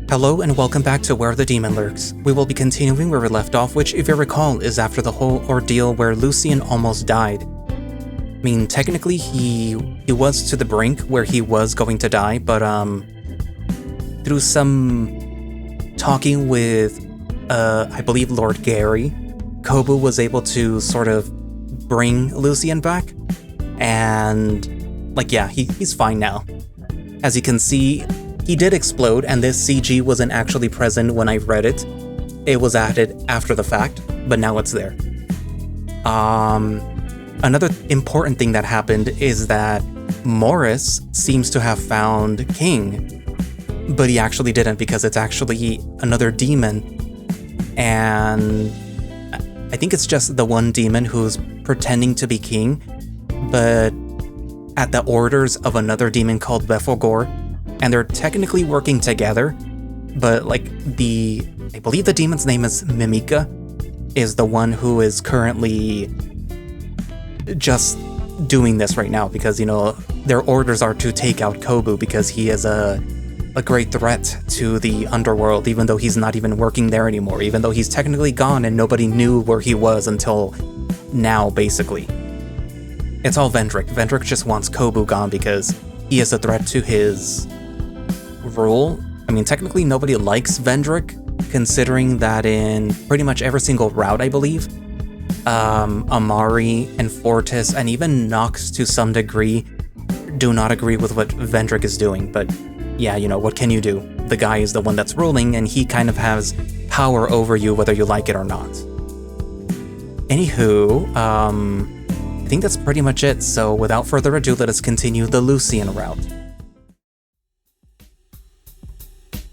Hello and welcome back to Where the Demon Lurks. We will be continuing where we left off, which, if you recall, is after the whole ordeal where Lucian almost died. I mean, technically he was to the brink where he was going to die, but through some talking with, I believe Lord Gary, Koba was able to sort of bring Lucian back, and, he's fine now. As you can see, he did explode, and this CG wasn't actually present when I read it. It was added after the fact, but now it's there. Another important thing that happened is that Morris seems to have found King, but he actually didn't because it's actually another demon, and I think it's just the one demon who's pretending to be King, but at the orders of another demon called Befogor, and they're technically working together, but I believe the demon's name is Mimica, is the one who is currently just doing this right now because, their orders are to take out Kobu because he is a great threat to the Underworld, even though he's not even working there anymore, even though he's technically gone and nobody knew where he was until now, basically. It's all Vendrick. Vendrick just wants Kobu gone because he is a threat to his rule. I mean, technically nobody likes Vendrick, considering that in pretty much every single route, I believe, Amari and Fortis and even Nox to some degree do not agree with what Vendrick is doing, but yeah, what can you do? The guy is the one that's ruling, and he kind of has power over you whether you like it or not. Anywho, I think that's pretty much it, so without further ado, let us continue the Lucian route.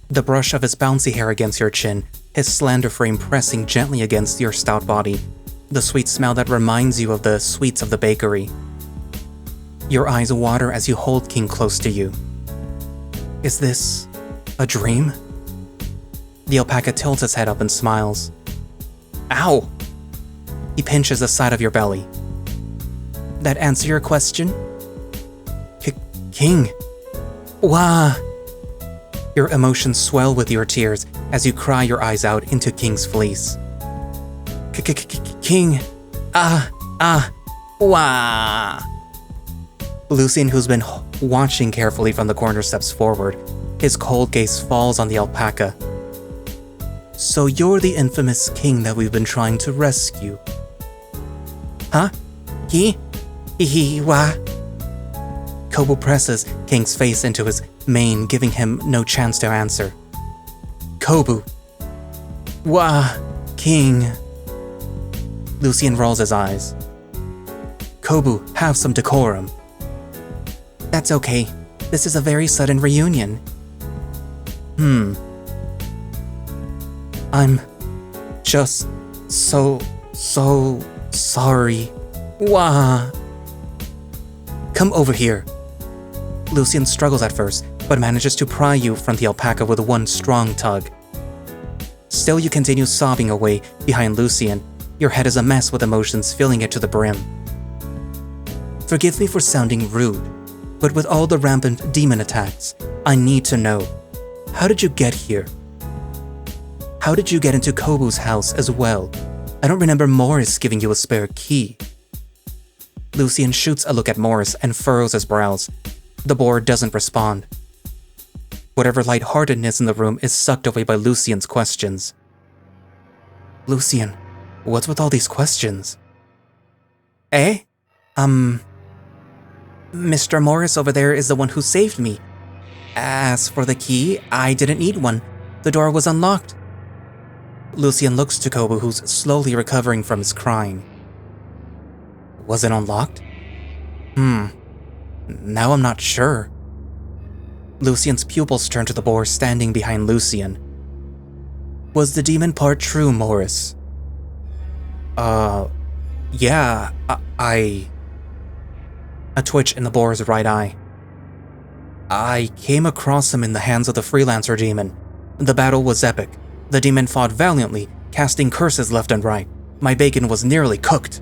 The brush of his bouncy hair against your chin, his slender frame pressing gently against your stout body, the sweet smell that reminds you of the sweets of the bakery. Your eyes water as you hold King close to you. Is this a dream? The alpaca tilts his head up and smiles. Ow! He pinches the side of your belly. That answer your question? King! Wah! Your emotions swell with your tears as you cry your eyes out into King's fleece. King! Wah! Lucian, who's been watching carefully from the corner, steps forward. His cold gaze falls on the alpaca. So you're the infamous King that we've been trying to rescue. Huh? Wah? Koba presses King's face into his mane, giving him no chance to answer. Kobu. Wah, King. Lucian rolls his eyes. Kobu, have some decorum. That's okay. This is a very sudden reunion. I'm just so sorry. Wah. Come over here. Lucian struggles at first, but manages to pry you from the alpaca with one strong tug. Still, you continue sobbing away behind Lucian. Your head is a mess with emotions filling it to the brim. Forgive me for sounding rude, but with all the rampant demon attacks, I need to know, how did you get here? How did you get into Kobu's house as well? I don't remember Morris giving you a spare key. Lucian shoots a look at Morris and furrows his brows. The boar doesn't respond. Whatever lightheartedness in the room is sucked away by Lucian's questions. Lucian, what's with all these questions? Mr. Morris over there is the one who saved me. As for the key, I didn't need one. The door was unlocked. Lucian looks to Koba, who's slowly recovering from his crying. Was it unlocked? Now I'm not sure. Lucian's pupils turn to the boar standing behind Lucian. Was the demon part true, Morris? Yeah, A twitch in the boar's right eye. I came across him in the hands of the freelancer demon. The battle was epic. The demon fought valiantly, casting curses left and right. My bacon was nearly cooked.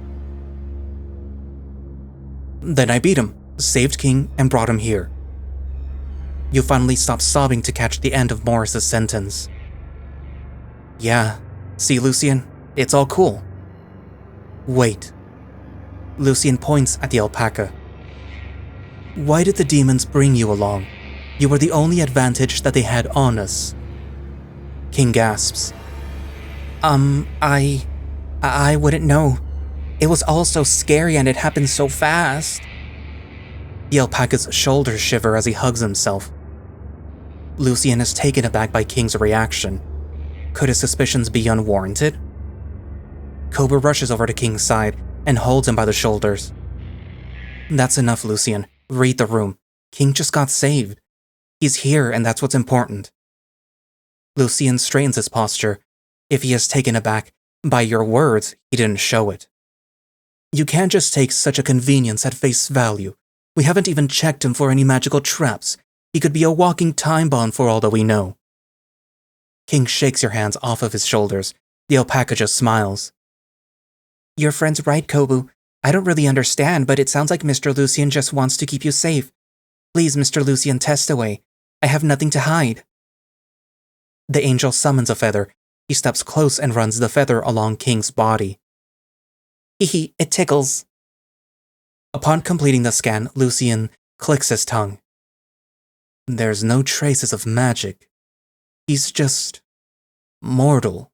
Then I beat him, saved King, and brought him here. You finally stop sobbing to catch the end of Morris's sentence. Yeah, see, Lucian, it's all cool. Wait. Lucian points at the alpaca. Why did the demons bring you along? You were the only advantage that they had on us. King gasps. I wouldn't know. It was all so scary and it happened so fast. The alpaca's shoulders shiver as he hugs himself. Lucian is taken aback by King's reaction. Could his suspicions be unwarranted? Koba rushes over to King's side and holds him by the shoulders. That's enough, Lucian. Read the room. King just got saved. He's here and that's what's important. Lucian straightens his posture. If he is taken aback by your words, he didn't show it. You can't just take such a convenience at face value. We haven't even checked him for any magical traps. He could be a walking time bomb for all that we know. King shakes your hands off of his shoulders. The alpaca just smiles. Your friend's right, Kobu. I don't really understand, but it sounds like Mr. Lucian just wants to keep you safe. Please, Mr. Lucian, test away. I have nothing to hide. The angel summons a feather. He steps close and runs the feather along King's body. Hehe, it tickles. Upon completing the scan, Lucian clicks his tongue. There's no traces of magic. He's just mortal.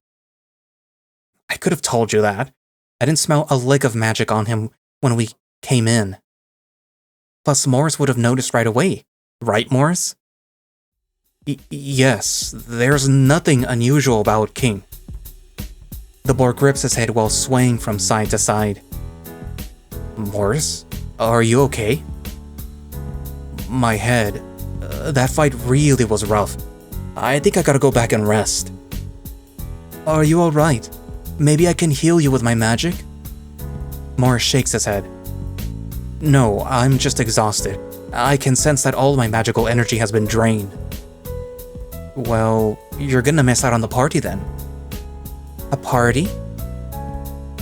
I could have told you that. I didn't smell a lick of magic on him when we came in. Plus, Morris would have noticed right away. Right, Morris? Yes, there's nothing unusual about King. The boar grips his head while swaying from side to side. Morris, are you okay? My head. That fight really was rough. I think I gotta go back and rest. Are you alright? Maybe I can heal you with my magic? Morris shakes his head. No, I'm just exhausted. I can sense that all my magical energy has been drained. Well, you're gonna miss out on the party then. A party?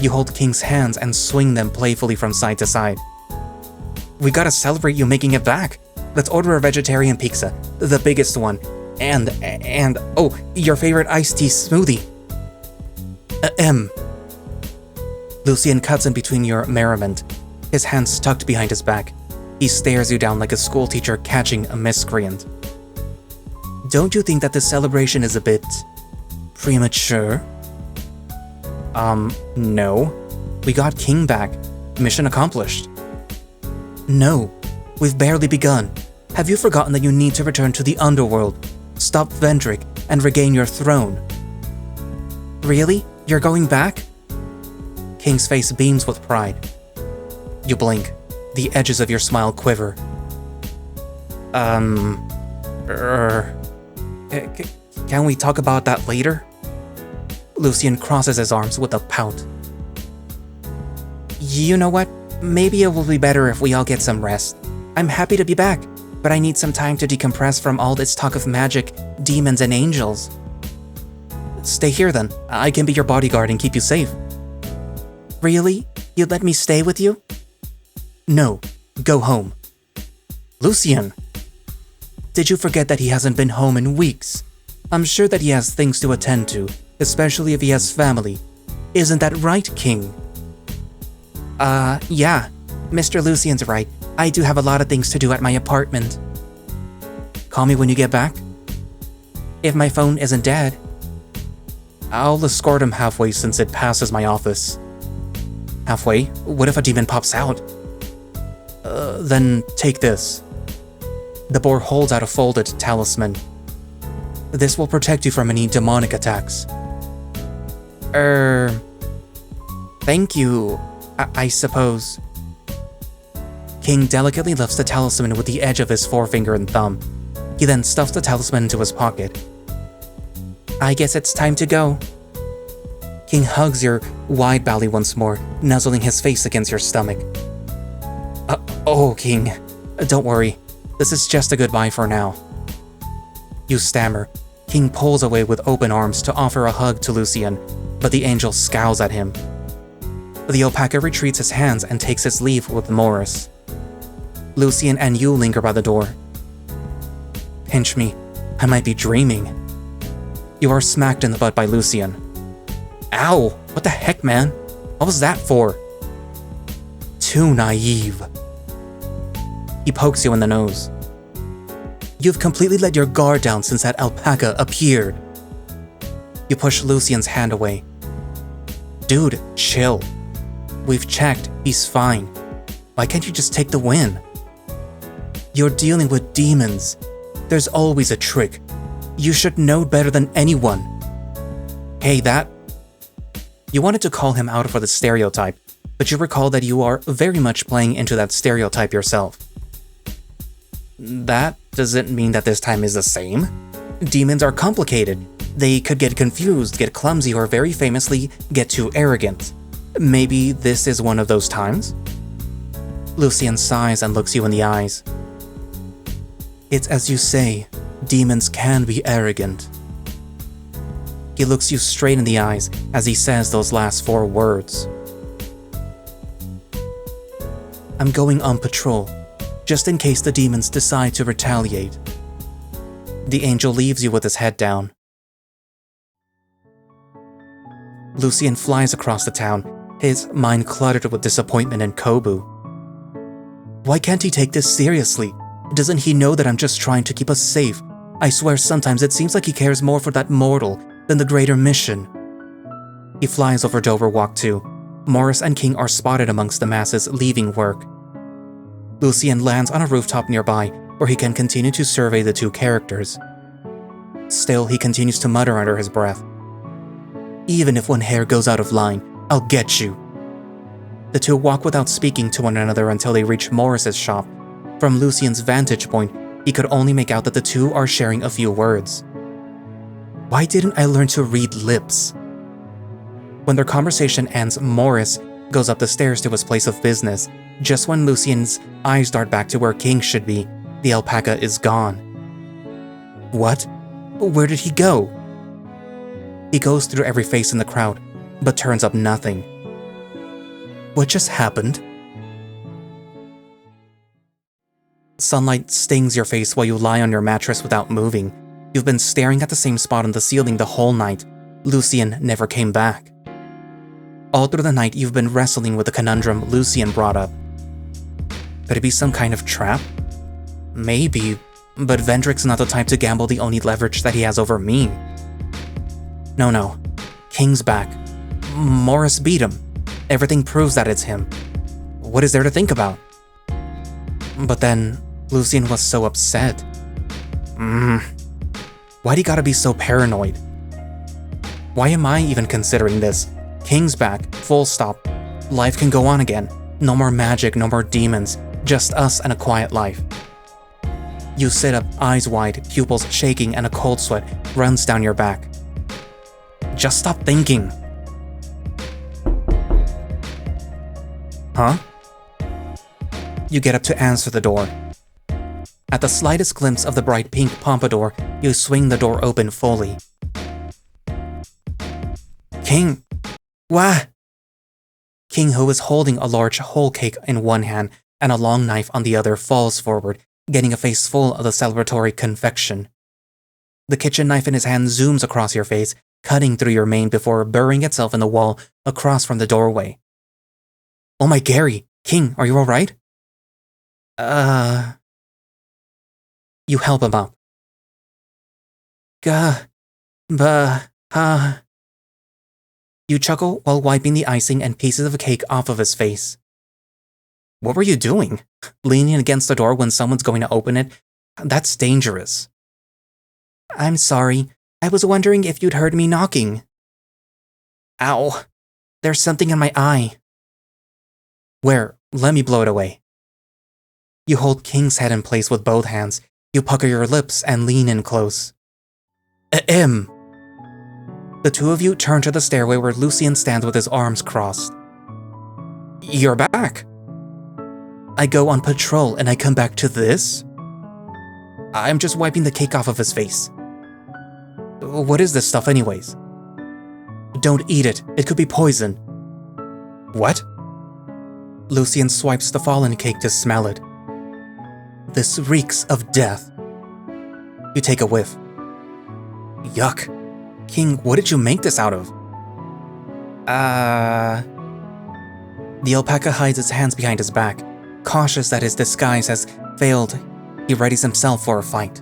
You hold King's hands and swing them playfully from side to side. We gotta celebrate you making it back. Let's order a vegetarian pizza, the biggest one, and oh, your favorite iced tea smoothie. Lucian cuts in between your merriment, his hands tucked behind his back. He stares you down like a schoolteacher catching a miscreant. Don't you think that this celebration is a bit premature? No. We got King back. Mission accomplished. No, we've barely begun. Have you forgotten that you need to return to the Underworld, stop Vendrick, and regain your throne? Really? You're going back? King's face beams with pride. You blink. The edges of your smile quiver. Can we talk about that later? Lucian crosses his arms with a pout. You know what? Maybe it will be better if we all get some rest. I'm happy to be back, but I need some time to decompress from all this talk of magic, demons, and angels. Stay here then. I can be your bodyguard and keep you safe. Really? You'd let me stay with you? No. Go home. Lucian! Did you forget that he hasn't been home in weeks? I'm sure that he has things to attend to, especially if he has family. Isn't that right, King? Yeah. Mr. Lucian's right. I do have a lot of things to do at my apartment. Call me when you get back? If my phone isn't dead. I'll escort him halfway since it passes my office. Halfway? What if a demon pops out? Then take this. The boar holds out a folded talisman. This will protect you from any demonic attacks. Thank you, I suppose. King delicately lifts the talisman with the edge of his forefinger and thumb. He then stuffs the talisman into his pocket. I guess it's time to go. King hugs your wide belly once more, nuzzling his face against your stomach. Oh, King, don't worry. This is just a goodbye for now. You stammer. King pulls away with open arms to offer a hug to Lucian, but the angel scowls at him. The alpaca retreats his hands and takes his leave with Morris. Lucian and you linger by the door. Pinch me. I might be dreaming. You are smacked in the butt by Lucian. Ow! What the heck, man? What was that for? Too naive. He pokes you in the nose. You've completely let your guard down since that alpaca appeared. You push Lucian's hand away. Dude, chill. We've checked, he's fine. Why can't you just take the win? You're dealing with demons. There's always a trick. You should know better than anyone. Hey, that... You wanted to call him out for the stereotype, but you recall that you are very much playing into that stereotype yourself. That doesn't mean that this time is the same. Demons are complicated. They could get confused, get clumsy, or very famously, get too arrogant. Maybe this is one of those times? Lucian sighs and looks you in the eyes. It's as you say, demons can be arrogant. He looks you straight in the eyes as he says those last 4 words. I'm going on patrol, just in case the demons decide to retaliate. The angel leaves you with his head down. Lucian flies across the town, his mind cluttered with disappointment and Kobu. Why can't he take this seriously? Doesn't he know that I'm just trying to keep us safe? I swear sometimes it seems like he cares more for that mortal than the greater mission. He flies over Dover Walk 2. Morris and King are spotted amongst the masses leaving work. Lucian lands on a rooftop nearby where he can continue to survey the 2 characters. Still, he continues to mutter under his breath. Even if one hair goes out of line, I'll get you. The 2 walk without speaking to one another until they reach Morris's shop. From Lucian's vantage point, he could only make out that the 2 are sharing a few words. Why didn't I learn to read lips? When their conversation ends, Morris goes up the stairs to his place of business. Just when Lucian's eyes dart back to where King should be, the alpaca is gone. What? Where did he go? He goes through every face in the crowd, but turns up nothing. What just happened? Sunlight stings your face while you lie on your mattress without moving. You've been staring at the same spot on the ceiling the whole night. Lucian never came back. All through the night, you've been wrestling with the conundrum Lucian brought up. Could it be some kind of trap? Maybe, but Vendrick's not the type to gamble the only leverage that he has over me. No. King's back. Morris beat him. Everything proves that it's him. What is there to think about? But then, Lucian was so upset. Why'd he gotta be so paranoid? Why am I even considering this? King's back, full stop. Life can go on again. No more magic, no more demons. Just us and a quiet life. You sit up, eyes wide, pupils shaking, and a cold sweat runs down your back. Just stop thinking. Huh? You get up to answer the door. At the slightest glimpse of the bright pink pompadour, you swing the door open fully. King! What? King, who is holding a large whole cake in one hand and a long knife on the other, falls forward, getting a face full of the celebratory confection. The kitchen knife in his hand zooms across your face, cutting through your mane before burying itself in the wall across from the doorway. Oh my Gary! King, are you alright? You help him up. You chuckle while wiping the icing and pieces of cake off of his face. What were you doing? Leaning against the door when someone's going to open it? That's dangerous. I'm sorry. I was wondering if you'd heard me knocking. Ow. There's something in my eye. Where? Let me blow it away. You hold King's head in place with both hands. You pucker your lips and lean in close. Ahem. The 2 of you turn to the stairway where Lucian stands with his arms crossed. You're back. I go on patrol and I come back to this? I'm just wiping the cake off of his face. What is this stuff anyways? Don't eat it. It could be poison. What? Lucian swipes the fallen cake to smell it. This reeks of death. You take a whiff. Yuck. King, what did you make this out of? The alpaca hides its hands behind his back. Cautious that his disguise has failed, he readies himself for a fight.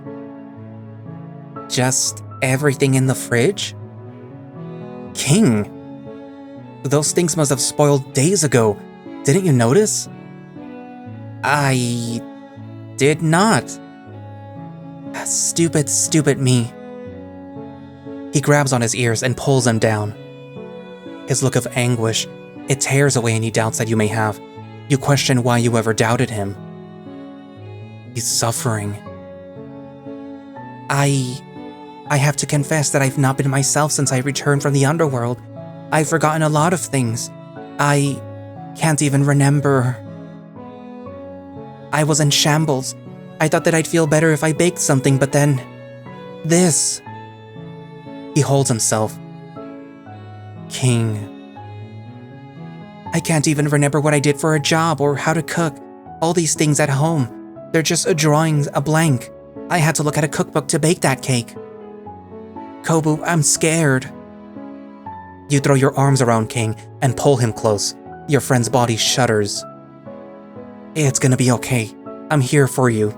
Just everything in the fridge? King! Those things must have spoiled days ago. Didn't you notice? I did not. Stupid, stupid me. He grabs on his ears and pulls them down. His look of anguish, it tears away any doubts that you may have. You question why you ever doubted him. He's suffering. I have to confess that I've not been myself since I returned from the Underworld. I've forgotten a lot of things. I can't even remember. I was in shambles. I thought that I'd feel better if I baked something, but then... this. He holds himself. King. I can't even remember what I did for a job or how to cook. All these things at home. They're just a drawing, a blank. I had to look at a cookbook to bake that cake. Koba, I'm scared. You throw your arms around King and pull him close. Your friend's body shudders. It's gonna be okay. I'm here for you.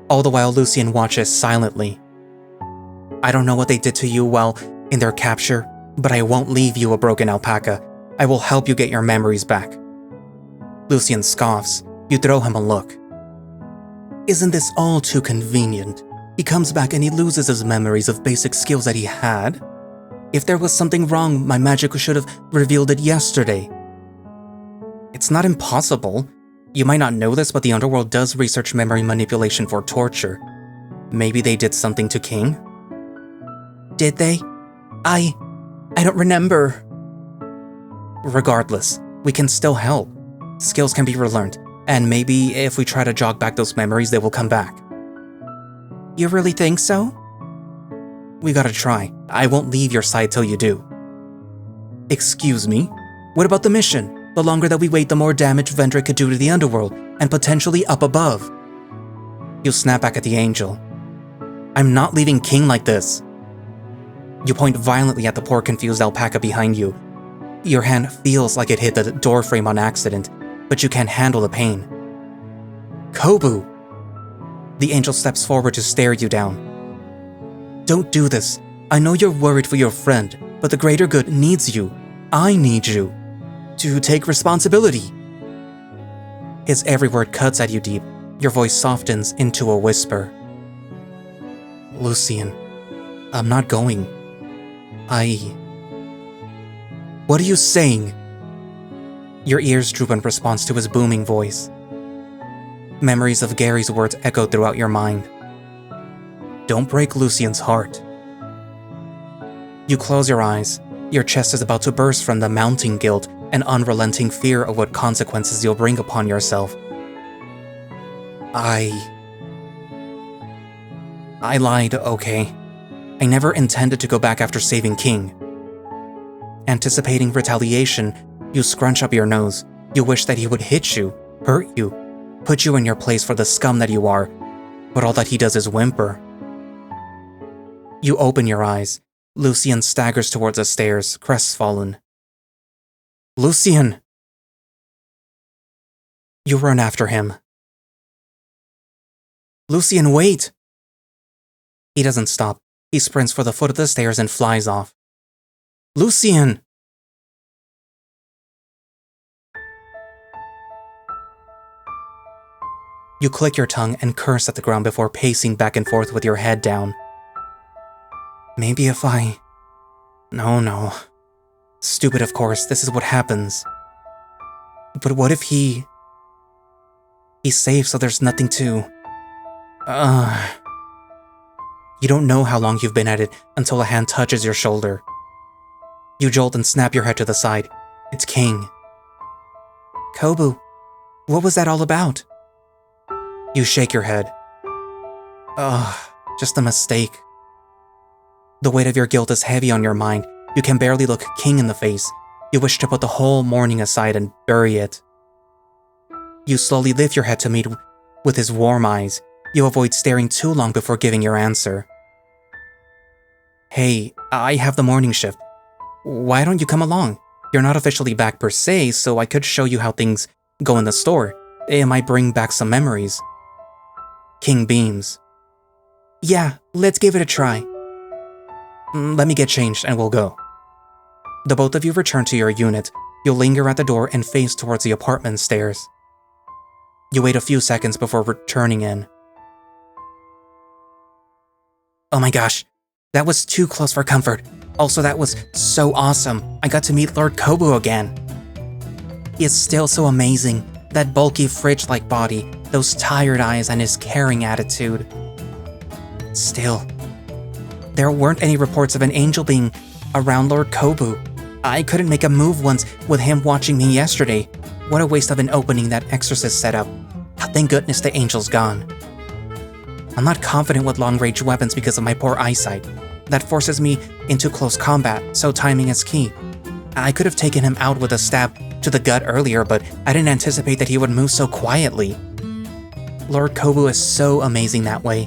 All the while, Lucian watches silently. I don't know what they did to you while in their capture, but I won't leave you a broken alpaca. I will help you get your memories back. Lucian scoffs. You throw him a look. Isn't this all too convenient? He comes back and he loses his memories of basic skills that he had. If there was something wrong, my magic should have revealed it yesterday. It's not impossible. You might not know this, but the Underworld does research memory manipulation for torture. Maybe they did something to King? Did they? I don't remember. Regardless, we can still help. Skills can be relearned, and maybe if we try to jog back those memories, they will come back. You really think so? We gotta try. I won't leave your side till you do. Excuse me? What about the mission? The longer that we wait, the more damage Vendrick could do to the Underworld, and potentially up above. You snap back at the angel. I'm not leaving King like this. You point violently at the poor confused alpaca behind you. Your hand feels like it hit the doorframe on accident, but you can't handle the pain. Kobu! The angel steps forward to stare you down. Don't do this. I know you're worried for your friend, but the greater good needs you. I need you. To take responsibility. His every word cuts at you deep. Your voice softens into a whisper. Lucian, I'm not going. What are you saying? Your ears droop in response to his booming voice. Memories of Gary's words echo throughout your mind. Don't break Lucian's heart. You close your eyes. Your chest is about to burst from the mounting guilt and unrelenting fear of what consequences you'll bring upon yourself. I lied, okay. I never intended to go back after saving King. Anticipating retaliation, you scrunch up your nose. You wish that he would hit you, hurt you, put you in your place for the scum that you are, but all that he does is whimper. You open your eyes. Lucian staggers towards the stairs, crestfallen. Lucian! You run after him. Lucian, wait! He doesn't stop. He sprints for the foot of the stairs and flies off. Lucian! You click your tongue and curse at the ground before pacing back and forth with your head down. Maybe if I... No. Stupid, of course, this is what happens. But what if he's safe, so there's nothing to... You don't know how long you've been at it until a hand touches your shoulder. You jolt and snap your head to the side. It's King. Kobu, what was that all about? You shake your head. Just a mistake. The weight of your guilt is heavy on your mind. You can barely look King in the face. You wish to put the whole morning aside and bury it. You slowly lift your head to meet with his warm eyes. You avoid staring too long before giving your answer. Hey, I have the morning shift. Why don't you come along? You're not officially back per se, so I could show you how things go in the store. It might bring back some memories. King beams. Yeah, let's give it a try. Let me get changed and we'll go. The both of you return to your unit. You linger at the door and face towards the apartment stairs. You wait a few seconds before returning in. Oh my gosh, that was too close for comfort. Also, that was so awesome. I got to meet Lord Koba again. He is still so amazing. That bulky fridge-like body, those tired eyes, and his caring attitude. Still, there weren't any reports of an angel being around Lord Koba. I couldn't make a move once with him watching me yesterday. What a waste of an opening that exorcist set up. Thank goodness the angel's gone. I'm not confident with long-range weapons because of my poor eyesight. That forces me into close combat, so timing is key. I could have taken him out with a stab to the gut earlier, but I didn't anticipate that he would move so quietly. Lord Koba is so amazing that way.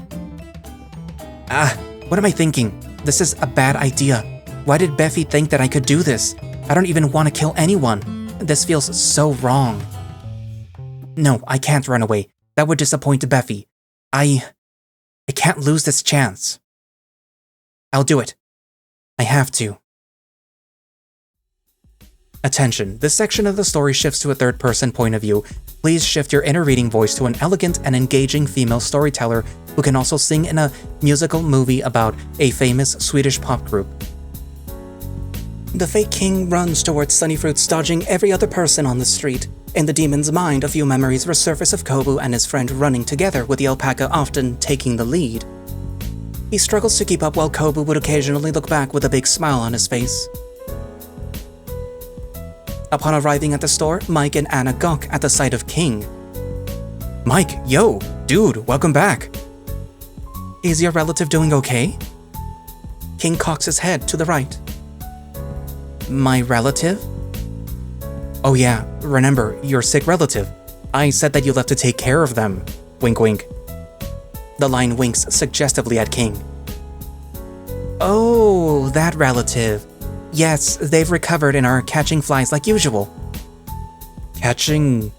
What am I thinking? This is a bad idea. Why did Beffy think that I could do this? I don't even want to kill anyone. This feels so wrong. No, I can't run away. That would disappoint Beffy. I can't lose this chance. I'll do it. I have to. Attention, this section of the story shifts to a third-person point of view. Please shift your inner reading voice to an elegant and engaging female storyteller who can also sing in a musical movie about a famous Swedish pop group. The fake king runs towards Sunny Fruits, dodging every other person on the street. In the demon's mind, a few memories resurface of Koba and his friend running together, with the alpaca often taking the lead. He struggles to keep up while Koba would occasionally look back with a big smile on his face. Upon arriving at the store, Mike and Anna gawk at the sight of King. Mike, yo, dude, welcome back. Is your relative doing okay? King cocks his head to the right. My relative? Oh yeah, remember, your sick relative. I said that you left to take care of them. Wink wink. The line winks suggestively at King. Oh, that relative. Yes, they've recovered and are catching flies like usual. Catching...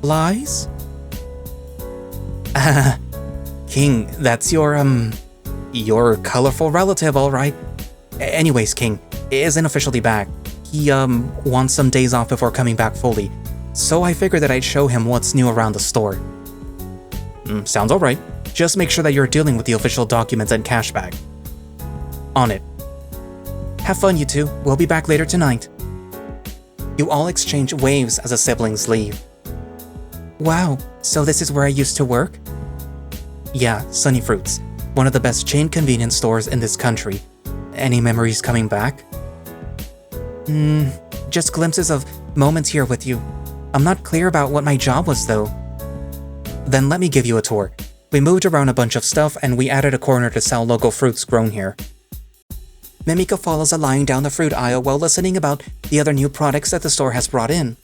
flies? King, that's your colorful relative, alright. Anyways, King isn't officially back. He, wants some days off before coming back fully, so I figured that I'd show him what's new around the store. Sounds alright. Just make sure that you're dealing with the official documents and cash bag. On it. Have fun, you two. We'll be back later tonight. You all exchange waves as the siblings leave. Wow, so this is where I used to work? Yeah, Sunny Fruits. One of the best chain convenience stores in this country. Any memories coming back? Just glimpses of moments here with you. I'm not clear about what my job was though. Then let me give you a tour. We moved around a bunch of stuff and we added a corner to sell local fruits grown here. Mimica follows a line down the fruit aisle while listening about the other new products that the store has brought in.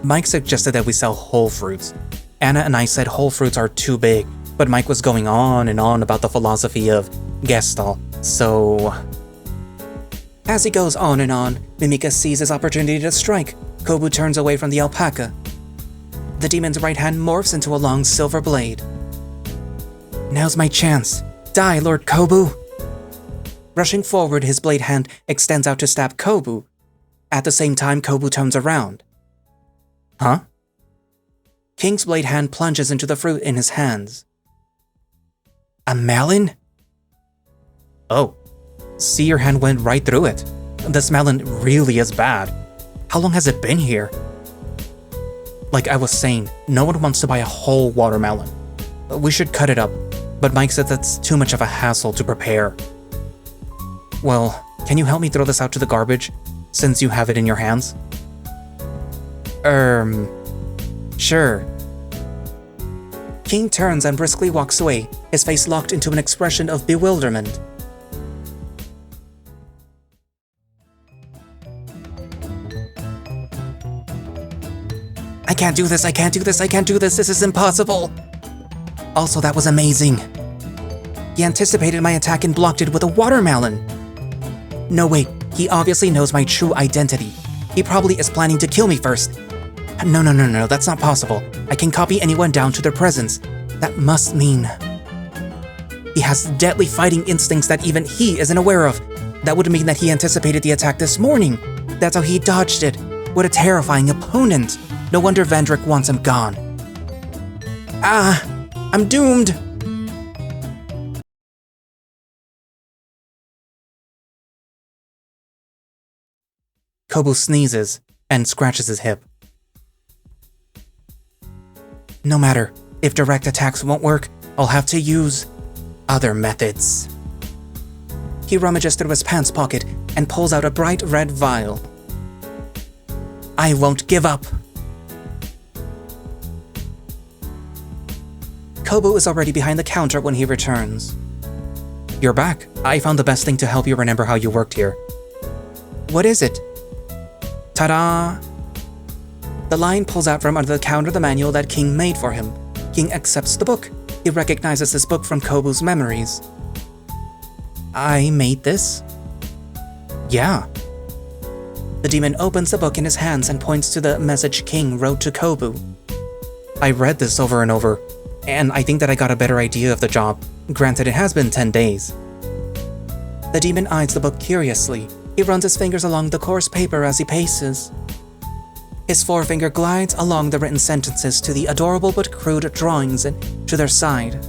Mike suggested that we sell whole fruits. Anna and I said whole fruits are too big, but Mike was going on and on about the philosophy of Gestalt, so... As he goes on and on, Mimica sees his opportunity to strike. Kobu turns away from the alpaca. The demon's right hand morphs into a long silver blade. Now's my chance. Die, Lord Kobu! Rushing forward, his blade hand extends out to stab Kobu. At the same time, Kobu turns around. Huh? King's blade hand plunges into the fruit in his hands. A melon? Oh. See, your hand went right through it. This melon really is bad. How long has it been here? Like I was saying, no one wants to buy a whole watermelon. We should cut it up, but Mike said that's too much of a hassle to prepare. Well, can you help me throw this out to the garbage, since you have it in your hands? Sure. King turns and briskly walks away, his face locked into an expression of bewilderment. I can't do this, this is impossible! Also, that was amazing. He anticipated my attack and blocked it with a watermelon. No, wait, he obviously knows my true identity. He probably is planning to kill me first. No, that's not possible. I can copy anyone down to their presence. That must mean he has deadly fighting instincts that even he isn't aware of. That would mean that he anticipated the attack this morning. That's how he dodged it. What a terrifying opponent. No wonder Vendrick wants him gone. I'm doomed. Koba sneezes and scratches his hip. No matter, if direct attacks won't work, I'll have to use other methods. He rummages through his pants pocket and pulls out a bright red vial. I won't give up. Koba is already behind the counter when he returns. You're back. I found the best thing to help you remember how you worked here. What is it? Ta-da! The Lion pulls out from under the counter the manual that King made for him. King accepts the book. He recognizes this book from Kobu's memories. I made this? Yeah. The demon opens the book in his hands and points to the message King wrote to Kobu. I read this over and over, and I think that I got a better idea of the job. Granted, it has been 10 days. The demon eyes the book curiously. He runs his fingers along the coarse paper as he paces. His forefinger glides along the written sentences to the adorable but crude drawings to their side.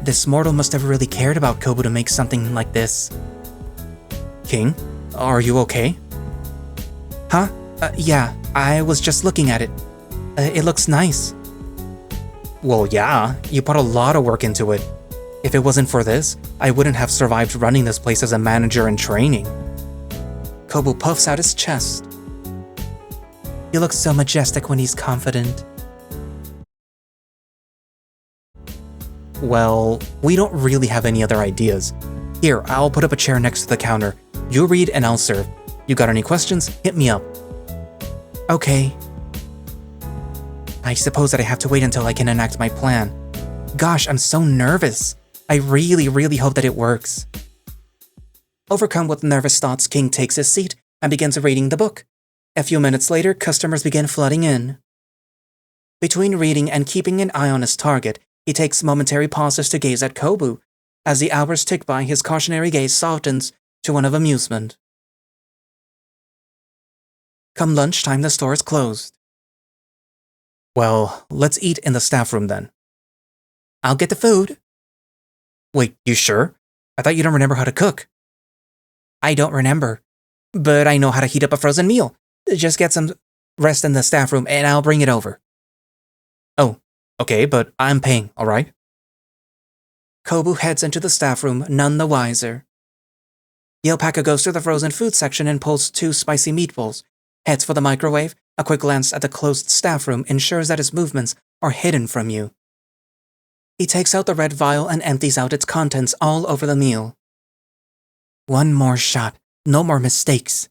This mortal must have really cared about Koba to make something like this. King, are you okay? Huh? Yeah, I was just looking at it. It looks nice. Well, yeah, you put a lot of work into it. If it wasn't for this, I wouldn't have survived running this place as a manager in training. Koba puffs out his chest. He looks so majestic when he's confident. Well, we don't really have any other ideas. Here, I'll put up a chair next to the counter. You read and I'll serve. You got any questions? Hit me up. Okay. I suppose that I have to wait until I can enact my plan. Gosh, I'm so nervous. I really hope that it works. Overcome with nervous thoughts, King takes his seat and begins reading the book. A few minutes later, customers begin flooding in. Between reading and keeping an eye on his target, he takes momentary pauses to gaze at Kobu. As the hours tick by, his cautionary gaze softens to one of amusement. Come lunchtime, the store is closed. Well, let's eat in the staff room then. I'll get the food. Wait, you sure? I thought you don't remember how to cook. I don't remember, but I know how to heat up a frozen meal. Just get some rest in the staff room and I'll bring it over. Oh, okay, but I'm paying, alright? Kobu heads into the staff room, none the wiser. The alpaca goes to the frozen food section and pulls 2 spicy meatballs, heads for the microwave. A quick glance at the closed staff room ensures that his movements are hidden from you. He takes out the red vial and empties out its contents all over the meal. One more shot, no more mistakes.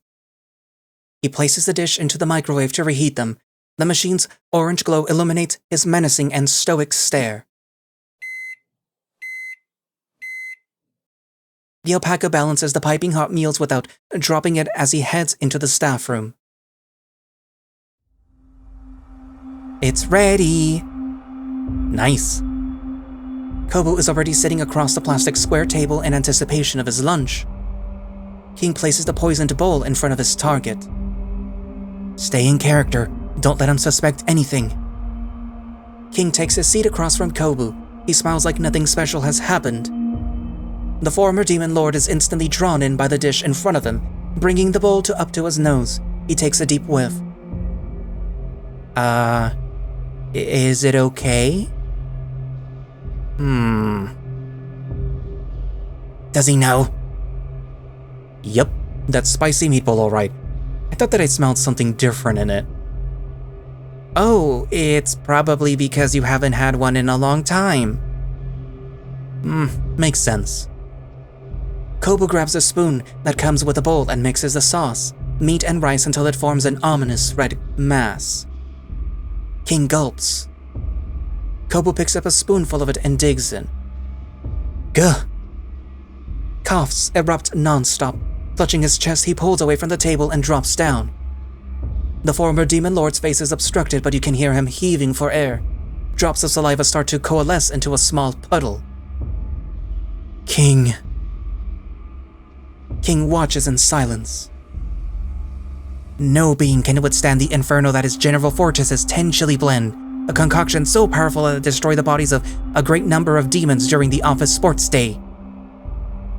He places the dish into the microwave to reheat them. The machine's orange glow illuminates his menacing and stoic stare. The alpaca balances the piping hot meals without dropping it as he heads into the staff room. It's ready! Nice. Kobu is already sitting across the plastic square table in anticipation of his lunch. King places the poisoned bowl in front of his target. Stay in character. Don't let him suspect anything. King takes his seat across from Kobu. He smiles like nothing special has happened. The former demon lord is instantly drawn in by the dish in front of him, bringing the bowl up to his nose. He takes a deep whiff. Is it okay? Does he know? Yep, that's spicy meatball alright. I thought that I smelled something different in it. Oh, it's probably because you haven't had one in a long time. Makes sense. Koba grabs a spoon that comes with a bowl and mixes the sauce, meat and rice until it forms an ominous red mass. King gulps. Koba picks up a spoonful of it and digs in. Gah! Coughs erupt non-stop. Clutching his chest, he pulls away from the table and drops down. The former Demon Lord's face is obstructed, but you can hear him heaving for air. Drops of saliva start to coalesce into a small puddle. King watches in silence. No being can withstand the inferno that is General Fortress's 10 chili blend, a concoction so powerful that it destroyed the bodies of a great number of demons during the office sports day.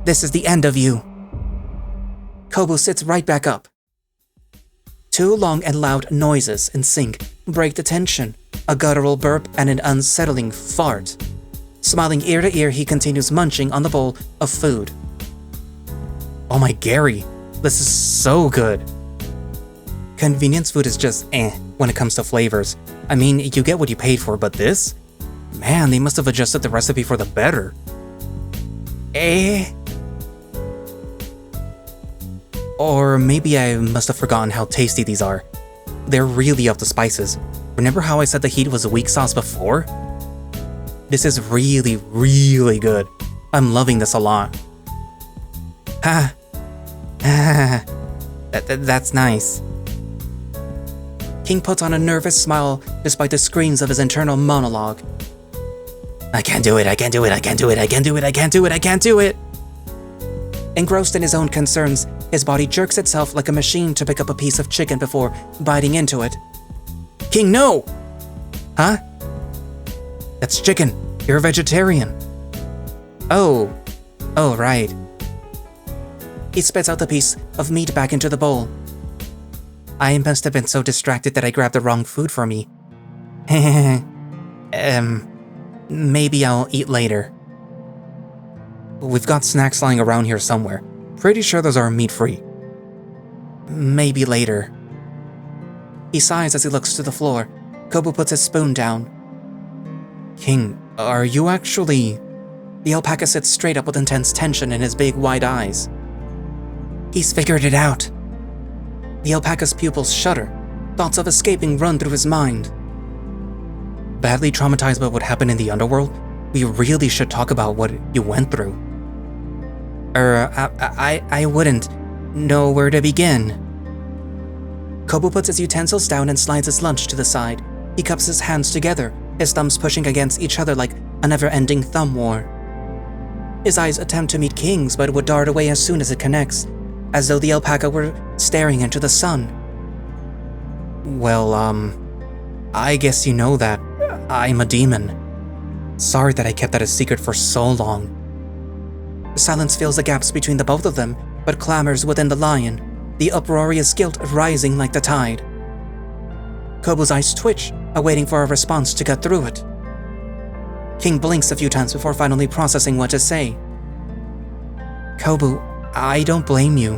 This is the end of you. Koba sits right back up. Two long and loud noises in sync break the tension, a guttural burp and an unsettling fart. Smiling ear to ear, he continues munching on the bowl of food. Oh my Gary, this is so good. Convenience food is just when it comes to flavors. I mean, you get what you paid for, but this? Man, they must have adjusted the recipe for the better. Or maybe I must have forgotten how tasty these are. They're really up to spices. Remember how I said the heat was a weak sauce before? This is really, really good. I'm loving this a lot. That's nice. King puts on a nervous smile despite the screams of his internal monologue. I can't do it, I can't do it, I can't do it, I can't do it, I can't do it, I can't do it. Engrossed in his own concerns, his body jerks itself like a machine to pick up a piece of chicken before biting into it. King, no! Huh? That's chicken. You're a vegetarian. Oh, right. He spits out the piece of meat back into the bowl. I must have been so distracted that I grabbed the wrong food for me. Maybe I'll eat later. We've got snacks lying around here somewhere. Pretty sure those are meat-free. Maybe later. He sighs as he looks to the floor. Koba puts his spoon down. King, are you actually... The alpaca sits straight up with intense tension in his big, wide eyes. He's figured it out. The alpaca's pupils shudder. Thoughts of escaping run through his mind. Badly traumatized by what happened in the Underworld? We really should talk about what you went through. I wouldn't know where to begin. Koba puts his utensils down and slides his lunch to the side. He cups his hands together, his thumbs pushing against each other like a never-ending thumb war. His eyes attempt to meet King's, but would dart away as soon as it connects, as though the alpaca were staring into the sun. Well, I guess you know that I'm a demon. Sorry that I kept that a secret for so long. Silence fills the gaps between the both of them, but clamors within the lion, the uproarious guilt rising like the tide. Koba's eyes twitch, awaiting for a response to cut through it. King blinks a few times before finally processing what to say. Koba, I don't blame you.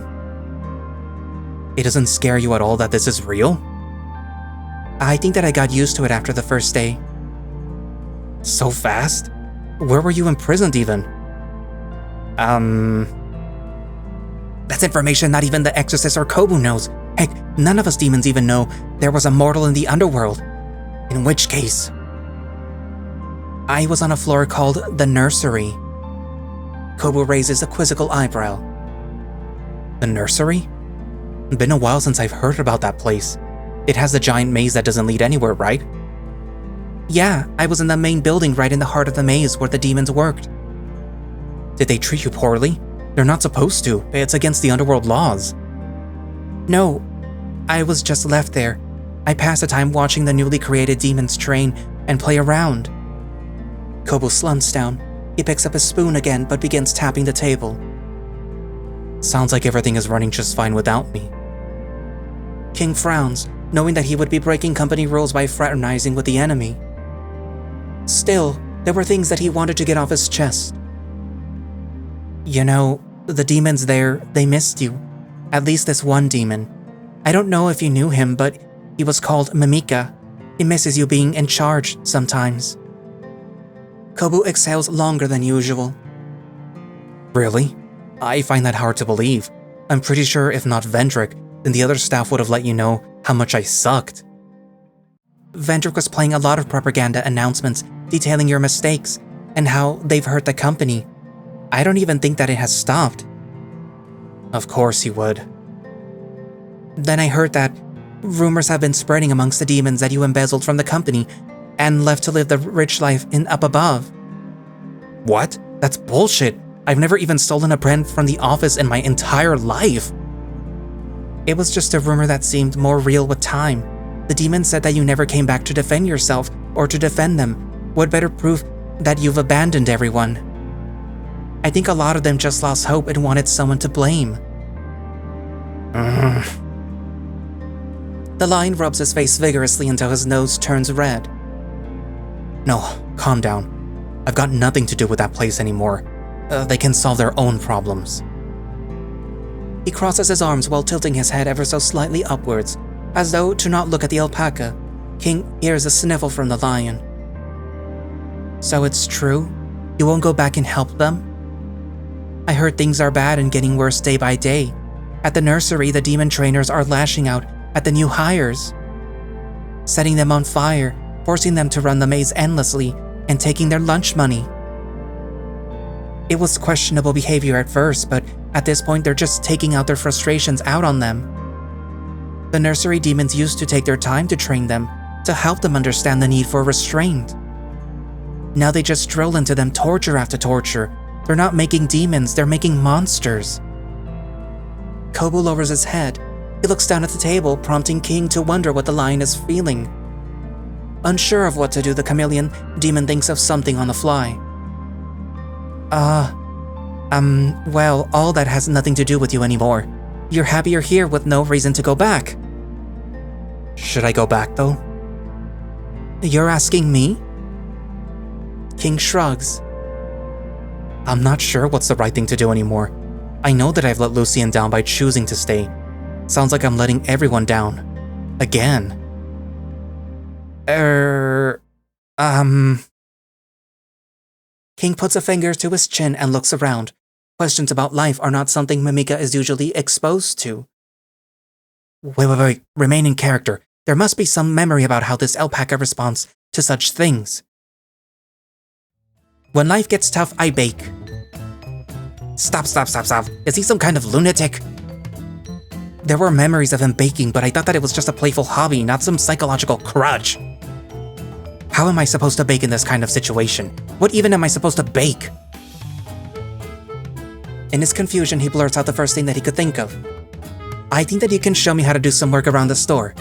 It doesn't scare you at all that this is real? I think that I got used to it after the first day. So fast? Where were you imprisoned even? That's information not even the Exorcist or Koba knows. Heck, none of us demons even know there was a mortal in the Underworld. In which case... I was on a floor called the Nursery. Koba raises a quizzical eyebrow. The Nursery? Been a while since I've heard about that place. It has the giant maze that doesn't lead anywhere, right? Yeah, I was in the main building right in the heart of the maze where the demons worked. Did they treat you poorly? They're not supposed to. It's against the Underworld laws. No, I was just left there. I passed the time watching the newly created demons train and play around. Koba slumps down. He picks up his spoon again but begins tapping the table. Sounds like everything is running just fine without me. King frowns, knowing that he would be breaking company rules by fraternizing with the enemy. Still, there were things that he wanted to get off his chest. You know, the demons there, they missed you. At least this one demon. I don't know if you knew him, but he was called Mimica. He misses you being in charge sometimes. Koba exhales longer than usual. Really? I find that hard to believe. I'm pretty sure if not Vendrick, then the other staff would have let you know how much I sucked. Vendrick was playing a lot of propaganda announcements detailing your mistakes and how they've hurt the company. I don't even think that it has stopped." "Of course you would." "Then I heard that rumors have been spreading amongst the demons that you embezzled from the company and left to live the rich life in up above." "What? That's bullshit. I've never even stolen a pen from the office in my entire life." "It was just a rumor that seemed more real with time. The demons said that you never came back to defend yourself or to defend them. What better proof that you've abandoned everyone? I think a lot of them just lost hope and wanted someone to blame." The lion rubs his face vigorously until his nose turns red. "No, calm down. I've got nothing to do with that place anymore. They can solve their own problems." He crosses his arms while tilting his head ever so slightly upwards, as though to not look at the alpaca. King hears a sniffle from the lion. "So it's true? You won't go back and help them? I heard things are bad and getting worse day by day. At the nursery, the demon trainers are lashing out at the new hires, setting them on fire, forcing them to run the maze endlessly, and taking their lunch money. It was questionable behavior at first, but at this point they're just taking out their frustrations out on them. The nursery demons used to take their time to train them, to help them understand the need for restraint. Now they just drill into them torture after torture. They're not making demons, they're making monsters." Koba lowers his head. He looks down at the table, prompting King to wonder what the lion is feeling. Unsure of what to do, the chameleon demon thinks of something on the fly. Well, all that has nothing to do with you anymore. You're happier here with no reason to go back." "Should I go back, though?" "You're asking me?" King shrugs. "I'm not sure what's the right thing to do anymore. I know that I've let Lucian down by choosing to stay. Sounds like I'm letting everyone down. Again." King puts a finger to his chin and looks around. Questions about life are not something Mimica is usually exposed to. Wait. Remain in character. There must be some memory about how this alpaca responds to such things. "When life gets tough, I bake." Stop. Is he some kind of lunatic? There were memories of him baking, but I thought that it was just a playful hobby, not some psychological crutch. How am I supposed to bake in this kind of situation? What even am I supposed to bake? In his confusion, he blurts out the first thing that he could think of. "I think that you can show me how to do some work around the store."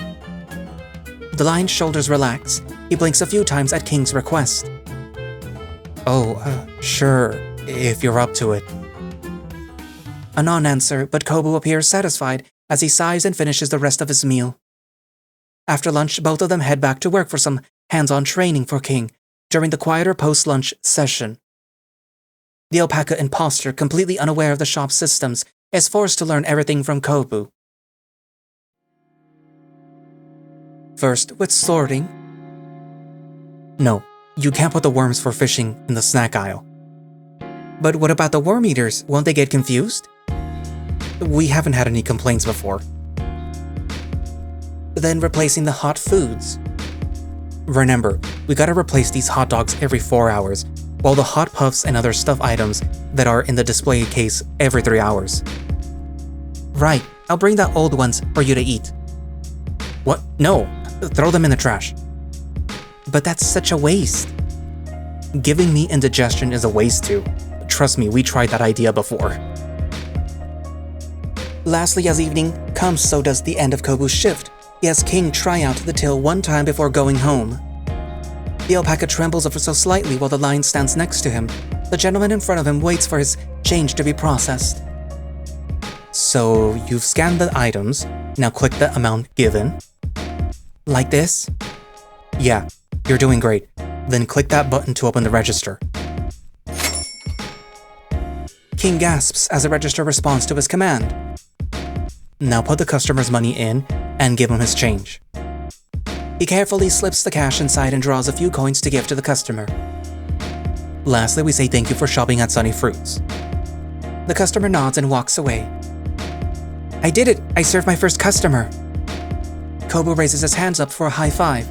The lion's shoulders relax. He blinks a few times at King's request. Sure, if you're up to it." A non-answer, but Koba appears satisfied as he sighs and finishes the rest of his meal. After lunch, both of them head back to work for some hands-on training for King during the quieter post-lunch session. The alpaca imposter, completely unaware of the shop's systems, is forced to learn everything from Koba. First, with sorting. No, you can't put the worms for fishing in the snack aisle. But what about the worm eaters? Won't they get confused? We haven't had any complaints before. Then replacing the hot foods. Remember, we gotta replace these hot dogs every 4 hours, while the hot puffs and other stuff items that are in the display case every 3 hours. Right, I'll bring the old ones for you to eat. What? No, throw them in the trash. But that's such a waste. Giving me indigestion is a waste too. Trust me, we tried that idea before. Lastly, as evening comes, so does the end of Kobu's shift. He has King try out the till one time before going home. The alpaca trembles ever so slightly while the lion stands next to him. The gentleman in front of him waits for his change to be processed. So, you've scanned the items. Now click the amount given. Like this? Yeah, you're doing great. Then click that button to open the register. King gasps as the register responds to his command. Now put the customer's money in and give him his change. He carefully slips the cash inside and draws a few coins to give to the customer. Lastly, we say thank you for shopping at Sunny Fruits. The customer nods and walks away. I did it! I served my first customer! Koba raises his hands up for a high five.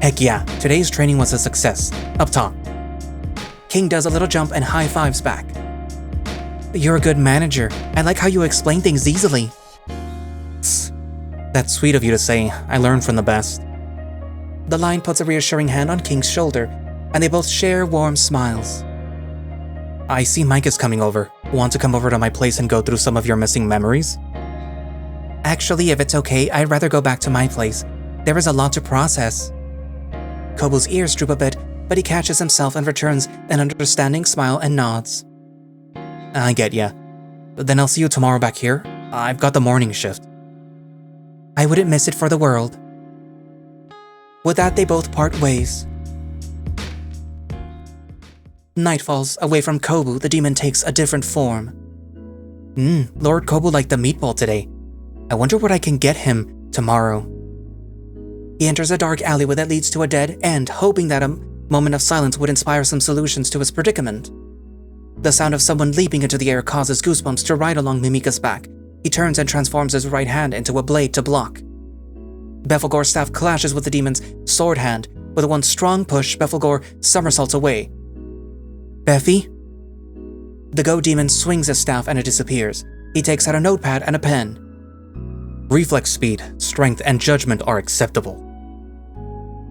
Heck yeah, today's training was a success. Up top. King does a little jump and high fives back. You're a good manager. I like how you explain things easily. Tss. That's sweet of you to say. I learned from the best. The Lion puts a reassuring hand on King's shoulder, and they both share warm smiles. I see Mike is coming over. Want to come over to my place and go through some of your missing memories? Actually, if it's okay, I'd rather go back to my place. There is a lot to process. Kobo's ears droop a bit, but he catches himself and returns an understanding smile and nods. I get ya. Then I'll see you tomorrow back here. I've got the morning shift. I wouldn't miss it for the world. With that, they both part ways. Night falls. Away from Kobu, the demon takes a different form. Lord Kobu liked the meatball today. I wonder what I can get him tomorrow. He enters a dark alleyway that leads to a dead end, hoping that a moment of silence would inspire some solutions to his predicament. The sound of someone leaping into the air causes goosebumps to ride along Mimica's back. He turns and transforms his right hand into a blade to block. Belphegor's staff clashes with the demon's sword hand. With one strong push, Belphegor somersaults away. Beffy? The goat demon swings his staff and it disappears. He takes out a notepad and a pen. Reflex speed, strength, and judgment are acceptable.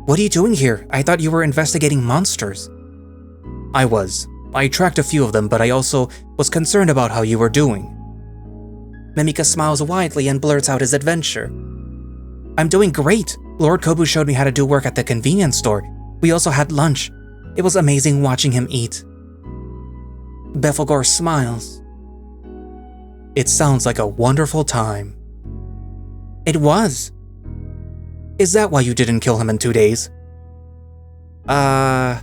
What are you doing here? I thought you were investigating monsters. I was. I tracked a few of them, but I also was concerned about how you were doing. Mimica smiles widely and blurts out his adventure. I'm doing great. Lord Kobu showed me how to do work at the convenience store. We also had lunch. It was amazing watching him eat. Belphegor smiles. It sounds like a wonderful time. It was. Is that why you didn't kill him in 2 days? I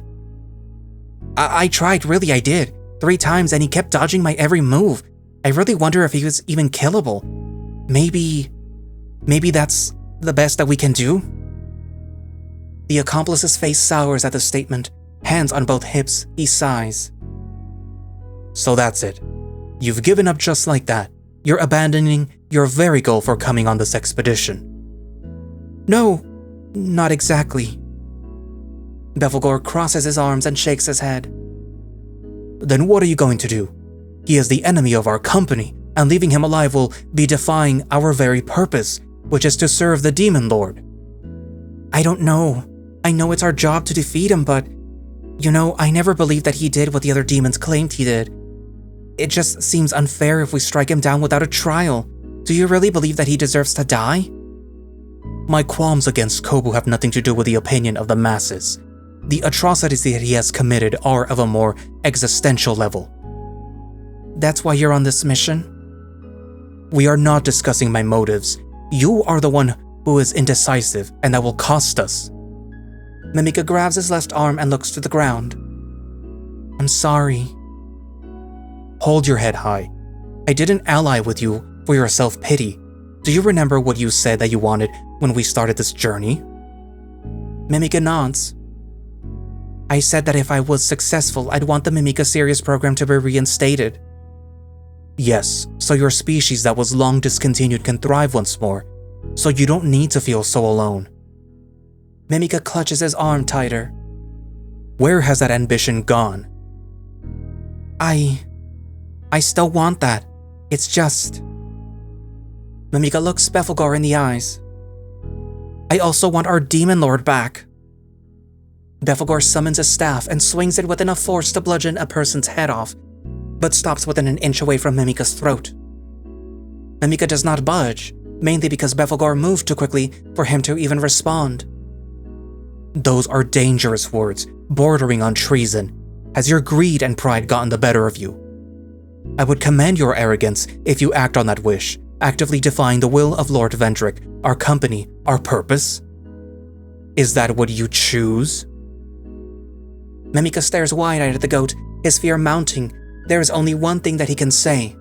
tried, really I did. 3 times and he kept dodging my every move. I really wonder if he was even killable. Maybe that's the best that we can do? The accomplice's face sours at the statement. Hands on both hips, he sighs. So that's it. You've given up just like that. You're abandoning your very goal for coming on this expedition. No, not exactly. Belphegor crosses his arms and shakes his head. Then what are you going to do? He is the enemy of our company, and leaving him alive will be defying our very purpose, which is to serve the Demon Lord. I don't know. I know it's our job to defeat him, but I never believed that he did what the other demons claimed he did. It just seems unfair if we strike him down without a trial. Do you really believe that he deserves to die? My qualms against Kobu have nothing to do with the opinion of the masses. The atrocities that he has committed are of a more existential level. That's why you're on this mission? We are not discussing my motives. You are the one who is indecisive, and that will cost us. Mimica grabs his left arm and looks to the ground. I'm sorry. Hold your head high. I didn't ally with you for your self-pity. Do you remember what you said that you wanted when we started this journey? Mimica nods. I said that if I was successful, I'd want the Mimica Sirius program to be reinstated. Yes, so your species that was long discontinued can thrive once more, so you don't need to feel so alone. Mimica clutches his arm tighter. Where has that ambition gone? I still want that. It's just... Mimica looks Belphegor in the eyes. I also want our Demon Lord back. Belphegor summons his staff and swings it with enough force to bludgeon a person's head off, but stops within an inch away from Mimica's throat. Mimica does not budge, mainly because Belphegor moved too quickly for him to even respond. Those are dangerous words, bordering on treason. Has your greed and pride gotten the better of you? I would commend your arrogance if you act on that wish, actively defying the will of Lord Vendrick, our company, our purpose. Is that what you choose? Mimica stares wide-eyed at the goat, his fear mounting. There is only one thing that he can say.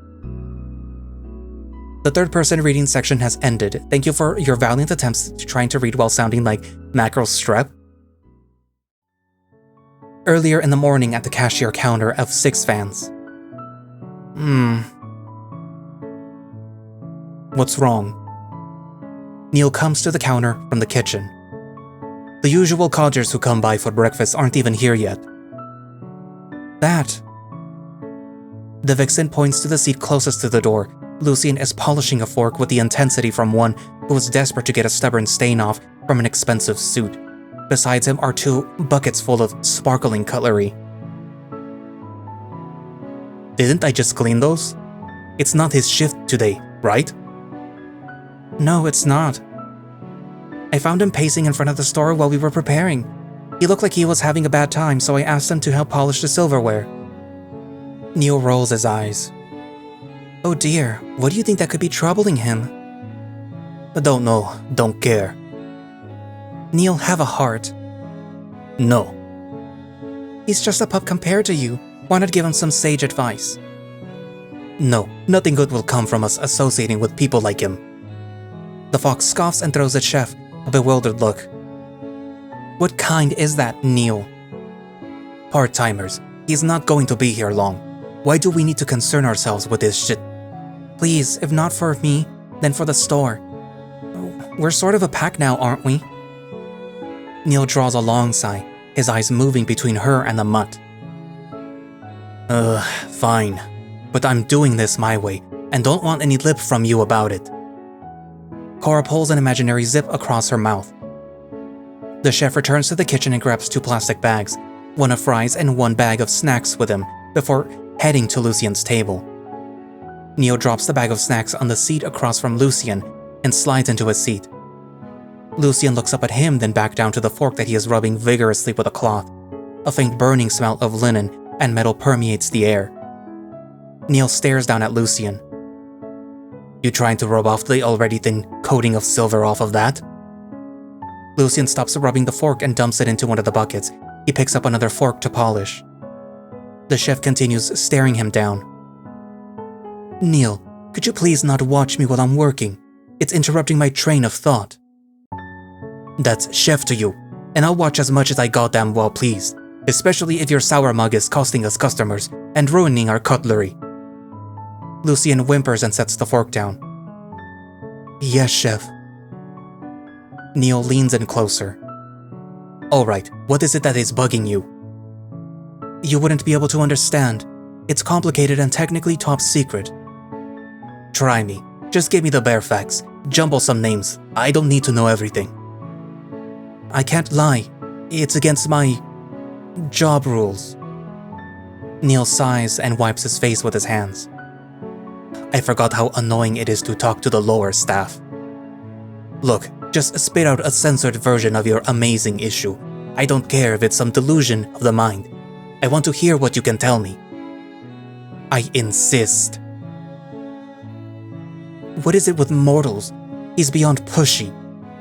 The third-person reading section has ended. Thank you for your valiant attempts trying to read while sounding like mackerel strep. Earlier in the morning at the cashier counter of Six Fans. What's wrong? Neil comes to the counter from the kitchen. The usual codgers who come by for breakfast aren't even here yet. That. The vixen points to the seat closest to the door. Lucian is polishing a fork with the intensity from one who is desperate to get a stubborn stain off from an expensive suit. Besides him are 2 buckets full of sparkling cutlery. Didn't I just clean those? It's not his shift today, right? No, it's not. I found him pacing in front of the store while we were preparing. He looked like he was having a bad time, so I asked him to help polish the silverware. Neil rolls his eyes. Oh dear, what do you think that could be troubling him? I don't know, don't care. Neil, have a heart. No. He's just a pup compared to you. Why not give him some sage advice? No, nothing good will come from us associating with people like him. The fox scoffs and throws at Chef a bewildered look. What kind is that, Neil? Part-timers. He's not going to be here long. Why do we need to concern ourselves with this shit? Please, if not for me, then for the store. We're sort of a pack now, aren't we? Neil draws a long sigh, his eyes moving between her and the mutt. Fine. But I'm doing this my way, and don't want any lip from you about it. Cora pulls an imaginary zip across her mouth. The chef returns to the kitchen and grabs 2 plastic bags, 1 of fries and 1 bag of snacks with him, before heading to Lucian's table. Neo drops the bag of snacks on the seat across from Lucian and slides into his seat. Lucian looks up at him, then back down to the fork that he is rubbing vigorously with a cloth. A faint burning smell of linen and metal permeates the air. Neil stares down at Lucian. You trying to rub off the already thin coating of silver off of that? Lucian stops rubbing the fork and dumps it into one of the buckets. He picks up another fork to polish. The chef continues staring him down. Neil, could you please not watch me while I'm working? It's interrupting my train of thought. That's chef to you, and I'll watch as much as I goddamn well please, especially if your sour mug is costing us customers and ruining our cutlery. Lucian whimpers and sets the fork down. Yes, chef. Neil leans in closer. Alright, what is it that is bugging you? You wouldn't be able to understand. It's complicated and technically top secret. Try me. Just give me the bare facts. Jumble some names. I don't need to know everything. I can't lie. It's against my job rules. Neil sighs and wipes his face with his hands. I forgot how annoying it is to talk to the lower staff. Look, just spit out a censored version of your amazing issue. I don't care if it's some delusion of the mind. I want to hear what you can tell me. I insist. What is it with mortals? He's beyond pushy.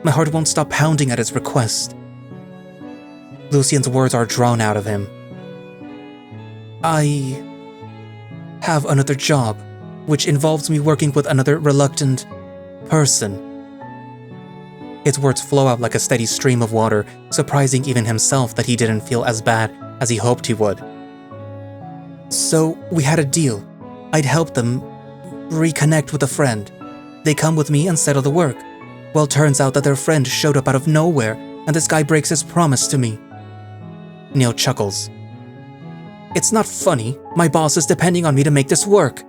My heart won't stop pounding at his request. Lucian's words are drawn out of him. I have another job, which involves me working with another reluctant person. His words flow out like a steady stream of water, surprising even himself that he didn't feel as bad as he hoped he would. So, we had a deal. I'd help them reconnect with a friend. They come with me and settle the work. Well, turns out that their friend showed up out of nowhere, and this guy breaks his promise to me. Neil chuckles. It's not funny. My boss is depending on me to make this work.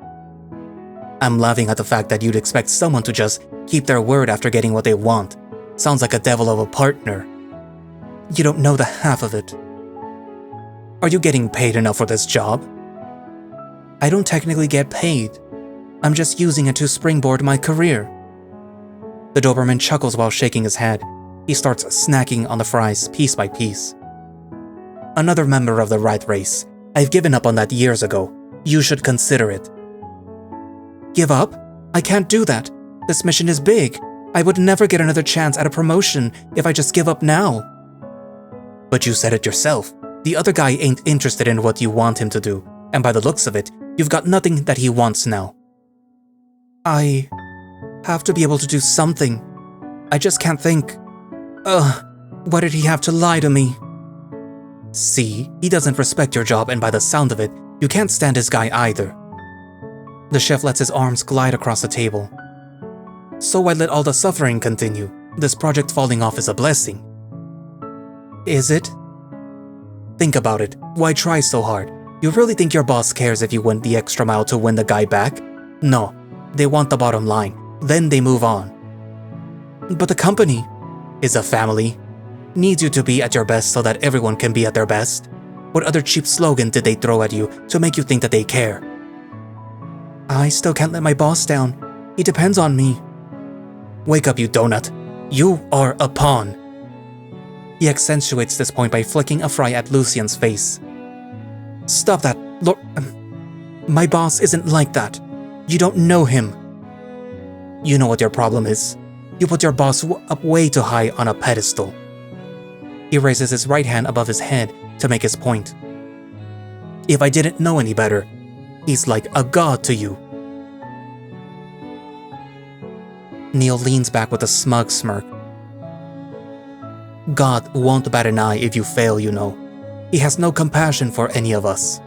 I'm laughing at the fact that you'd expect someone to just keep their word after getting what they want. Sounds like a devil of a partner. You don't know the half of it. Are you getting paid enough for this job? I don't technically get paid. I'm just using it to springboard my career. The Doberman chuckles while shaking his head. He starts snacking on the fries piece by piece. Another member of the rat race. I've given up on that years ago. You should consider it. Give up? I can't do that. This mission is big. I would never get another chance at a promotion if I just give up now. But you said it yourself. The other guy ain't interested in what you want him to do, and by the looks of it, you've got nothing that he wants now. I have to be able to do something. I just can't think. Why did he have to lie to me? See, he doesn't respect your job, and by the sound of it, you can't stand his guy either. The chef lets his arms glide across the table. So I let all the suffering continue. This project falling off is a blessing. Is it? Think about it. Why try so hard? You really think your boss cares if you went the extra mile to win the guy back? No. They want the bottom line. Then they move on. But the company is a family. Needs you to be at your best so that everyone can be at their best. What other cheap slogan did they throw at you to make you think that they care? I still can't let my boss down. He depends on me. Wake up, you donut. You are a pawn. He accentuates this point by flicking a fry at Lucian's face. Stop that, Lord. My boss isn't like that. You don't know him. You know what your problem is. You put your boss up way too high on a pedestal. He raises his right hand above his head to make his point. If I didn't know any better, he's like a god to you. Neil leans back with a smug smirk. God won't bat an eye if you fail, you know. He has no compassion for any of us.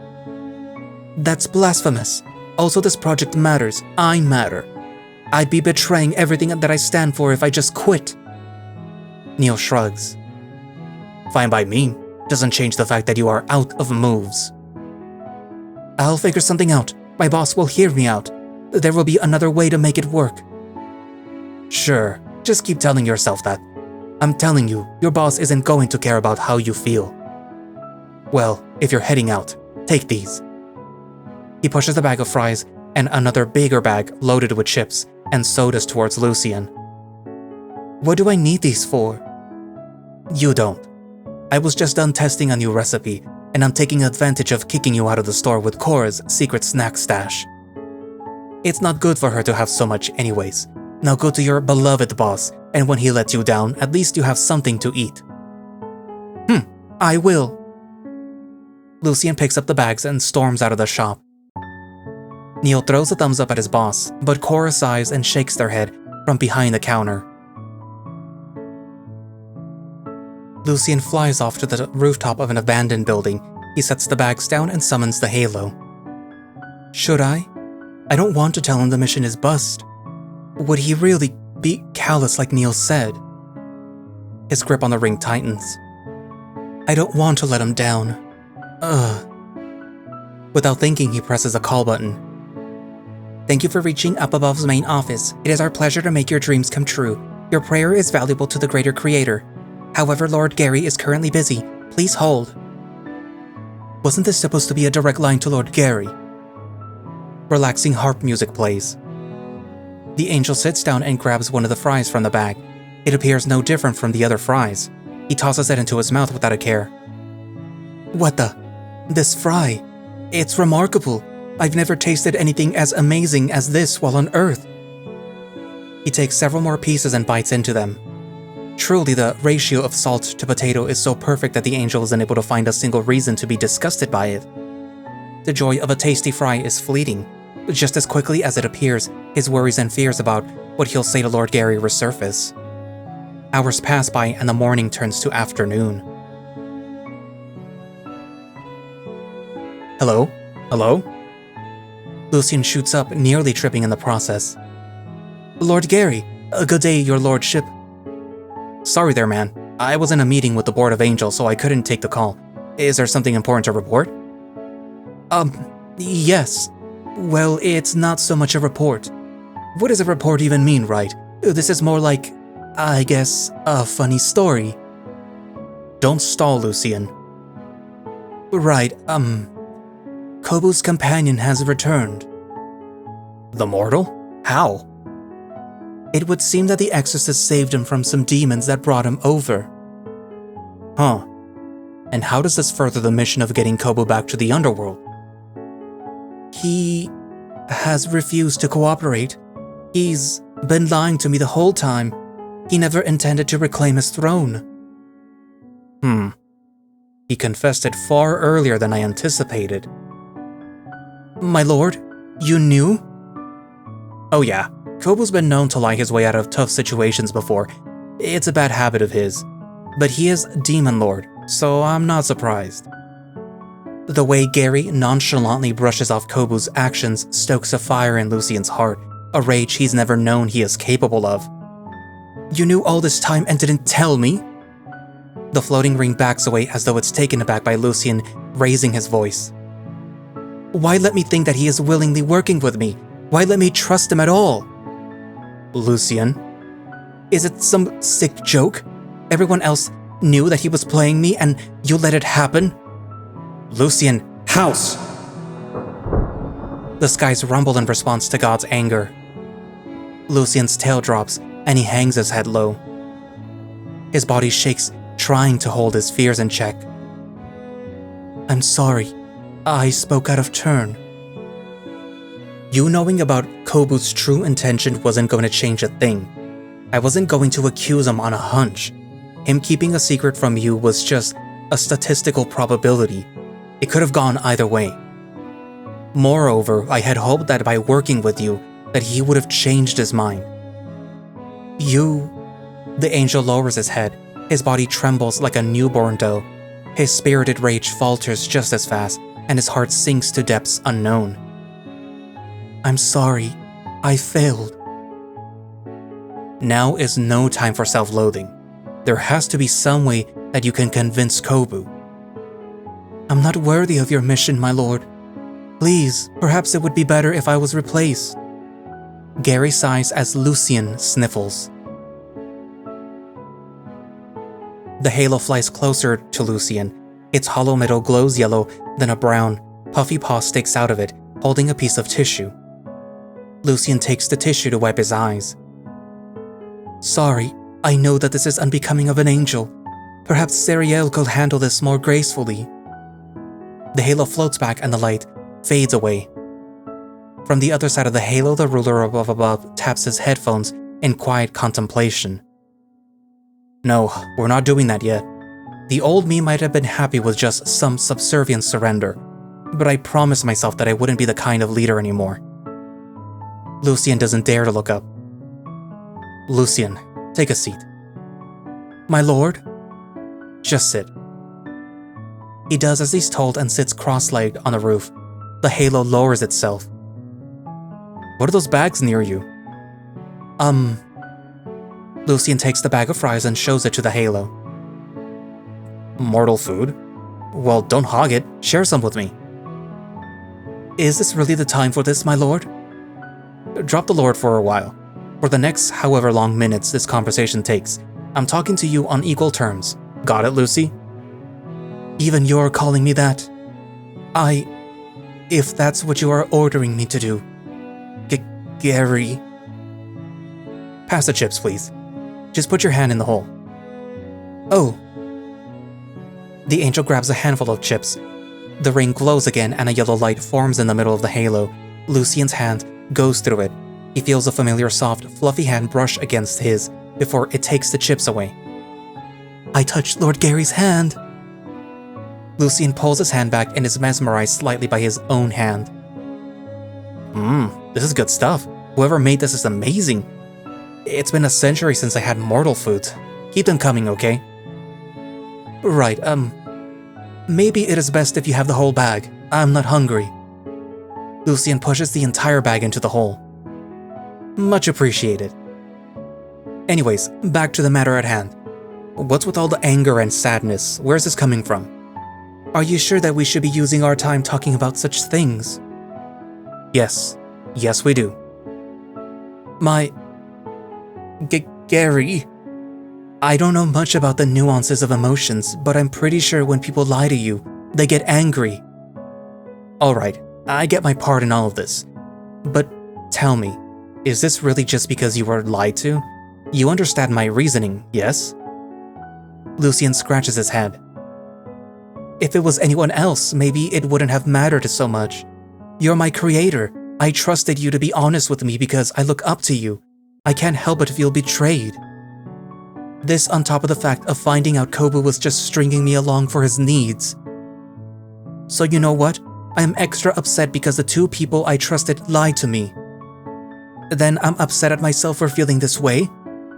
That's blasphemous. Also, this project matters. I matter. I'd be betraying everything that I stand for if I just quit. Neil shrugs. Fine by me. Doesn't change the fact that you are out of moves. I'll figure something out. My boss will hear me out. There will be another way to make it work. Sure, just keep telling yourself that. I'm telling you, your boss isn't going to care about how you feel. Well, if you're heading out, take these. He pushes a bag of fries and another bigger bag loaded with chips and sodas towards Lucian. What do I need these for? You don't. I was just done testing a new recipe, and I'm taking advantage of kicking you out of the store with Cora's secret snack stash. It's not good for her to have so much anyways. Now go to your beloved boss, and when he lets you down, at least you have something to eat. I will. Lucian picks up the bags and storms out of the shop. Neil throws a thumbs up at his boss, but Cora sighs and shakes their head from behind the counter. Lucian flies off to the rooftop of an abandoned building. He sets the bags down and summons the halo. Should I? I don't want to tell him the mission is bust. Would he really be callous like Neil said? His grip on the ring tightens. I don't want to let him down. Without thinking, he presses a call button. Thank you for reaching Up Above's main office. It is our pleasure to make your dreams come true. Your prayer is valuable to the greater creator. However, Lord Gary is currently busy. Please hold. Wasn't this supposed to be a direct line to Lord Gary? Relaxing harp music plays. The angel sits down and grabs one of the fries from the bag. It appears no different from the other fries. He tosses it into his mouth without a care. What the? This fry. It's remarkable. I've never tasted anything as amazing as this while on Earth. He takes several more pieces and bites into them. Truly, the ratio of salt to potato is so perfect that the angel isn't able to find a single reason to be disgusted by it. The joy of a tasty fry is fleeting. Just as quickly as it appears, his worries and fears about what he'll say to Lord Gary resurface. Hours pass by and the morning turns to afternoon. Hello? Hello? Lucian shoots up, nearly tripping in the process. Lord Gary, good day, your lordship. Sorry there, man. I was in a meeting with the Board of Angels, so I couldn't take the call. Is there something important to report? Yes. Well, it's not so much a report. What does a report even mean, right? This is more like, I guess, a funny story. Don't stall, Lucian. Right, Koba's companion has returned. The mortal? How? It would seem that the exorcist saved him from some demons that brought him over. Huh. And how does this further the mission of getting Koba back to the Underworld? He has refused to cooperate. He's been lying to me the whole time. He never intended to reclaim his throne. He confessed it far earlier than I anticipated. My lord, you knew? Oh yeah, Koba's been known to lie his way out of tough situations before. It's a bad habit of his. But he is Demon Lord, so I'm not surprised. The way Gary nonchalantly brushes off Koba's actions stokes a fire in Lucian's heart, a rage he's never known he is capable of. You knew all this time and didn't tell me? The floating ring backs away as though it's taken aback by Lucian raising his voice. Why let me think that he is willingly working with me? Why let me trust him at all? Lucian, is it some sick joke? Everyone else knew that he was playing me and you let it happen? Lucian, house! The skies rumble in response to God's anger. Lucian's tail drops and he hangs his head low. His body shakes, trying to hold his fears in check. I'm sorry. I spoke out of turn. You knowing about Kobu's true intention wasn't going to change a thing. I wasn't going to accuse him on a hunch. Him keeping a secret from you was just a statistical probability. It could have gone either way. Moreover, I had hoped that by working with you, that he would have changed his mind. The angel lowers his head. His body trembles like a newborn doe. His spirited rage falters just as fast, and his heart sinks to depths unknown. I'm sorry. I failed. Now is no time for self-loathing. There has to be some way that you can convince Kobu. I'm not worthy of your mission, my lord. Please, perhaps it would be better if I was replaced. Gary sighs as Lucian sniffles. The halo flies closer to Lucian. Its hollow middle glows yellow, then a brown, puffy paw sticks out of it, holding a piece of tissue. Lucian takes the tissue to wipe his eyes. Sorry, I know that this is unbecoming of an angel. Perhaps Sariel could handle this more gracefully. The halo floats back and the light fades away. From the other side of the halo, the ruler above taps his headphones in quiet contemplation. No, we're not doing that yet. The old me might have been happy with just some subservient surrender, but I promised myself that I wouldn't be the kind of leader anymore. Lucian doesn't dare to look up. Lucian, take a seat. My lord? Just sit. He does as he's told and sits cross-legged on the roof. The halo lowers itself. What are those bags near you? Lucian takes the bag of fries and shows it to the halo. Mortal food? Well, don't hog it. Share some with me. Is this really the time for this, my lord? Drop the lord for a while. For the next however long minutes this conversation takes, I'm talking to you on equal terms. Got it, Lucy? Even you're calling me that? If that's what you are ordering me to do. Gary. Pass the chips, please. Just put your hand in the hole. Oh. The angel grabs a handful of chips. The ring glows again and a yellow light forms in the middle of the halo. Lucian's hand goes through it. He feels a familiar soft, fluffy hand brush against his before it takes the chips away. I touched Lord Gary's hand. Lucian pulls his hand back and is mesmerized slightly by his own hand. This is good stuff. Whoever made this is amazing. It's been a century since I had mortal foods. Keep them coming, okay? Right, maybe it is best if you have the whole bag. I'm not hungry. Lucian pushes the entire bag into the hole. Much appreciated. Anyways, back to the matter at hand. What's with all the anger and sadness? Where's this coming from? Are you sure that we should be using our time talking about such things? Yes. Yes, we do. Gary. I don't know much about the nuances of emotions, but I'm pretty sure when people lie to you, they get angry. Alright, I get my part in all of this. But tell me, is this really just because you were lied to? You understand my reasoning, yes? Lucian scratches his head. If it was anyone else, maybe it wouldn't have mattered so much. You're my creator. I trusted you to be honest with me because I look up to you. I can't help but feel betrayed. This on top of the fact of finding out Koba was just stringing me along for his needs. So you know what? I am extra upset because the two people I trusted lied to me. Then I'm upset at myself for feeling this way.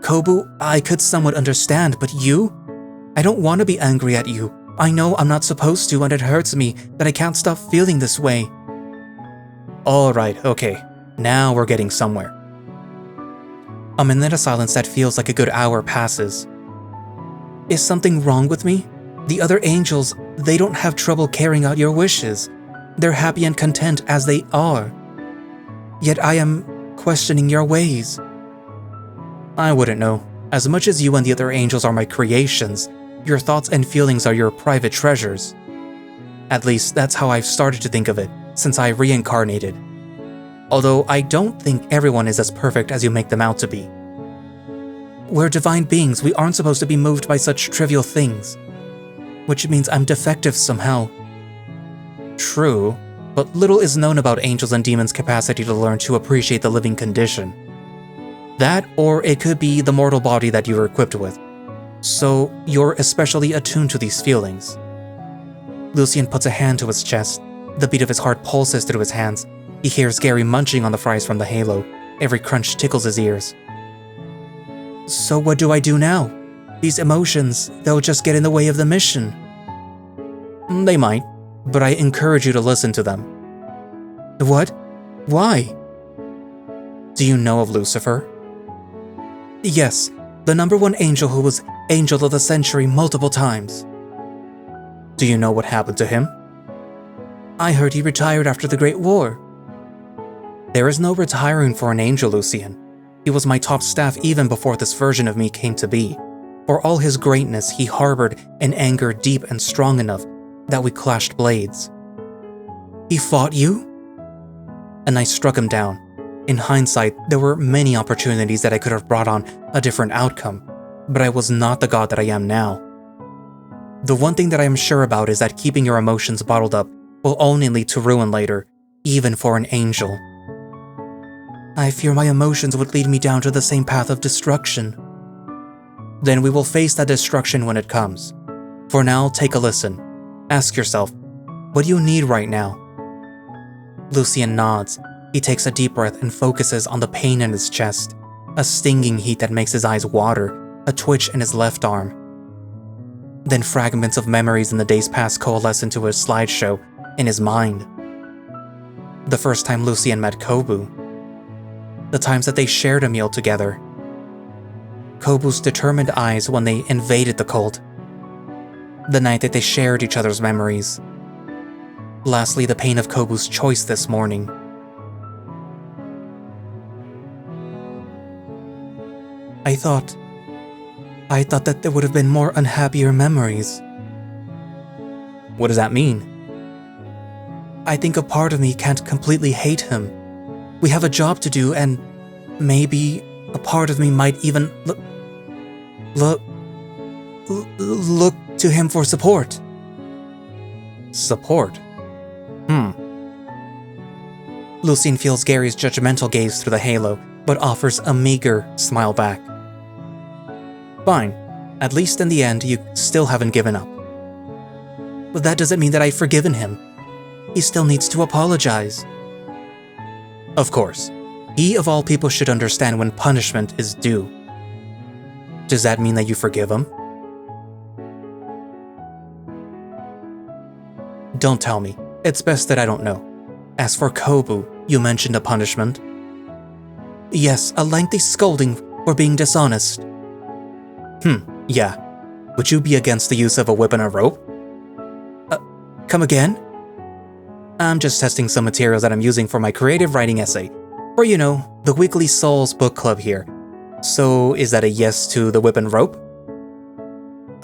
Kobu, I could somewhat understand, but you? I don't want to be angry at you. I know I'm not supposed to and it hurts me that I can't stop feeling this way. Alright, okay. Now we're getting somewhere. A minute of silence that feels like a good hour passes. Is something wrong with me? The other angels, they don't have trouble carrying out your wishes. They're happy and content as they are. Yet I am questioning your ways. I wouldn't know. As much as you and the other angels are my creations, your thoughts and feelings are your private treasures. At least that's how I've started to think of it since I reincarnated. Although I don't think everyone is as perfect as you make them out to be. We're divine beings, we aren't supposed to be moved by such trivial things. Which means I'm defective somehow. True, but little is known about angels and demons' capacity to learn to appreciate the living condition. That, or it could be the mortal body that you're equipped with. So, you're especially attuned to these feelings. Lucian puts a hand to his chest. The beat of his heart pulses through his hands. He hears Gary munching on the fries from the halo. Every crunch tickles his ears. So what do I do now? These emotions, they'll just get in the way of the mission. They might, but I encourage you to listen to them. What? Why? Do you know of Lucifer? Yes, the #1 angel who was Angel of the Century multiple times. Do you know what happened to him? I heard he retired after the Great War. There is no retiring for an angel, Lucian. He was my top staff even before this version of me came to be. For all his greatness, he harbored an anger deep and strong enough that we clashed blades. He fought you? And I struck him down. In hindsight, there were many opportunities that I could have brought on a different outcome, but I was not the god that I am now. The one thing that I am sure about is that keeping your emotions bottled up will only lead to ruin later, even for an angel. I fear my emotions would lead me down to the same path of destruction. Then we will face that destruction when it comes. For now, take a listen. Ask yourself, what do you need right now? Lucian nods. He takes a deep breath and focuses on the pain in his chest, a stinging heat that makes his eyes water, a twitch in his left arm. Then fragments of memories in the days past coalesce into a slideshow in his mind. The first time Lucian met Koba. The times that they shared a meal together. Kobu's determined eyes when they invaded the cult. The night that they shared each other's memories. Lastly, the pain of Kobu's choice this morning. I thought that there would have been more unhappier memories. What does that mean? I think a part of me can't completely hate him. We have a job to do, and maybe a part of me might even look to him for support. Support? Lucian feels Gary's judgmental gaze through the halo, but offers a meager smile back. Fine. At least in the end, you still haven't given up. But that doesn't mean that I've forgiven him. He still needs to apologize. Of course. He of all people should understand when punishment is due. Does that mean that you forgive him? Don't tell me. It's best that I don't know. As for Koba, you mentioned a punishment. Yes, a lengthy scolding for being dishonest. Yeah. Would you be against the use of a whip and a rope? Come again? I'm just testing some materials that I'm using for my creative writing essay. Or, the Weekly Souls book club here. So, is that a yes to the whip and rope?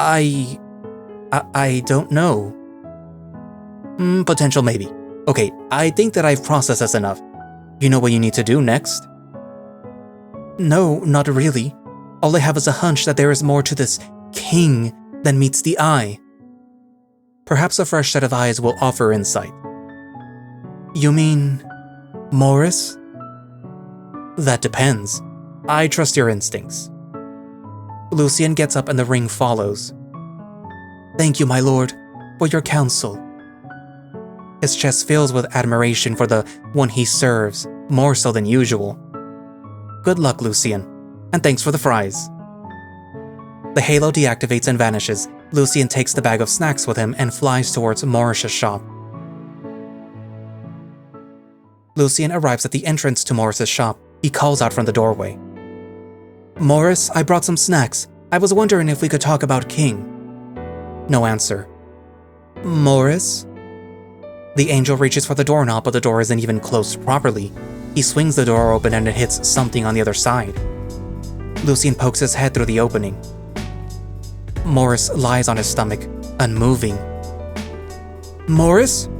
I don't know. Potential maybe. Okay, I think that I've processed this enough. You know what you need to do next? No, not really. All I have is a hunch that there is more to this king than meets the eye. Perhaps a fresh set of eyes will offer insight. You mean Morris? That depends. I trust your instincts. Lucian gets up and the ring follows. Thank you, my lord, for your counsel. His chest fills with admiration for the one he serves, more so than usual. Good luck, Lucian, and thanks for the fries. The halo deactivates and vanishes. Lucian takes the bag of snacks with him and flies towards Morris's shop. Lucian arrives at the entrance to Morris's shop. He calls out from the doorway. Morris, I brought some snacks. I was wondering if we could talk about King. No answer. Morris? The angel reaches for the doorknob, but the door isn't even closed properly. He swings the door open and it hits something on the other side. Lucian pokes his head through the opening. Morris lies on his stomach, unmoving. Morris?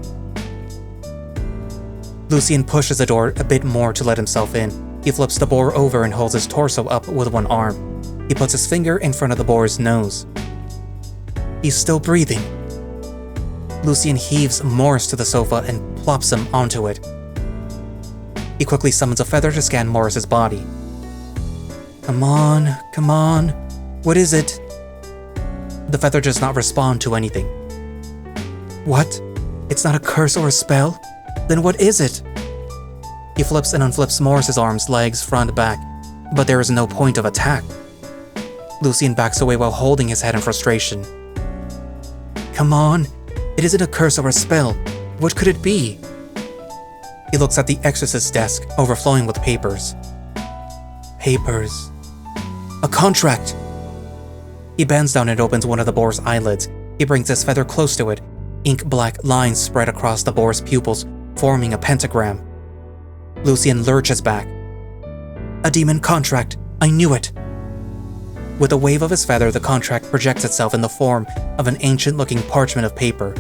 Lucian pushes the door a bit more to let himself in. He flips the boar over and holds his torso up with one arm. He puts his finger in front of the boar's nose. He's still breathing. Lucian heaves Morris to the sofa and plops him onto it. He quickly summons a feather to scan Morris's body. Come on, come on. What is it? The feather does not respond to anything. What? It's not a curse or a spell? Then what is it? He flips and unflips Morris's arms, legs, front, back, but there is no point of attack. Lucian backs away while holding his head in frustration. Come on, it isn't a curse or a spell. What could it be? He looks at the exorcist's desk, overflowing with papers. Papers. A contract! He bends down and opens one of the boar's eyelids. He brings his feather close to it. Ink-black lines spread across the boar's pupils, forming a pentagram. Lucian lurches back. A demon contract. I knew it. With a wave of his feather, the contract projects itself in the form of an ancient-looking parchment of paper.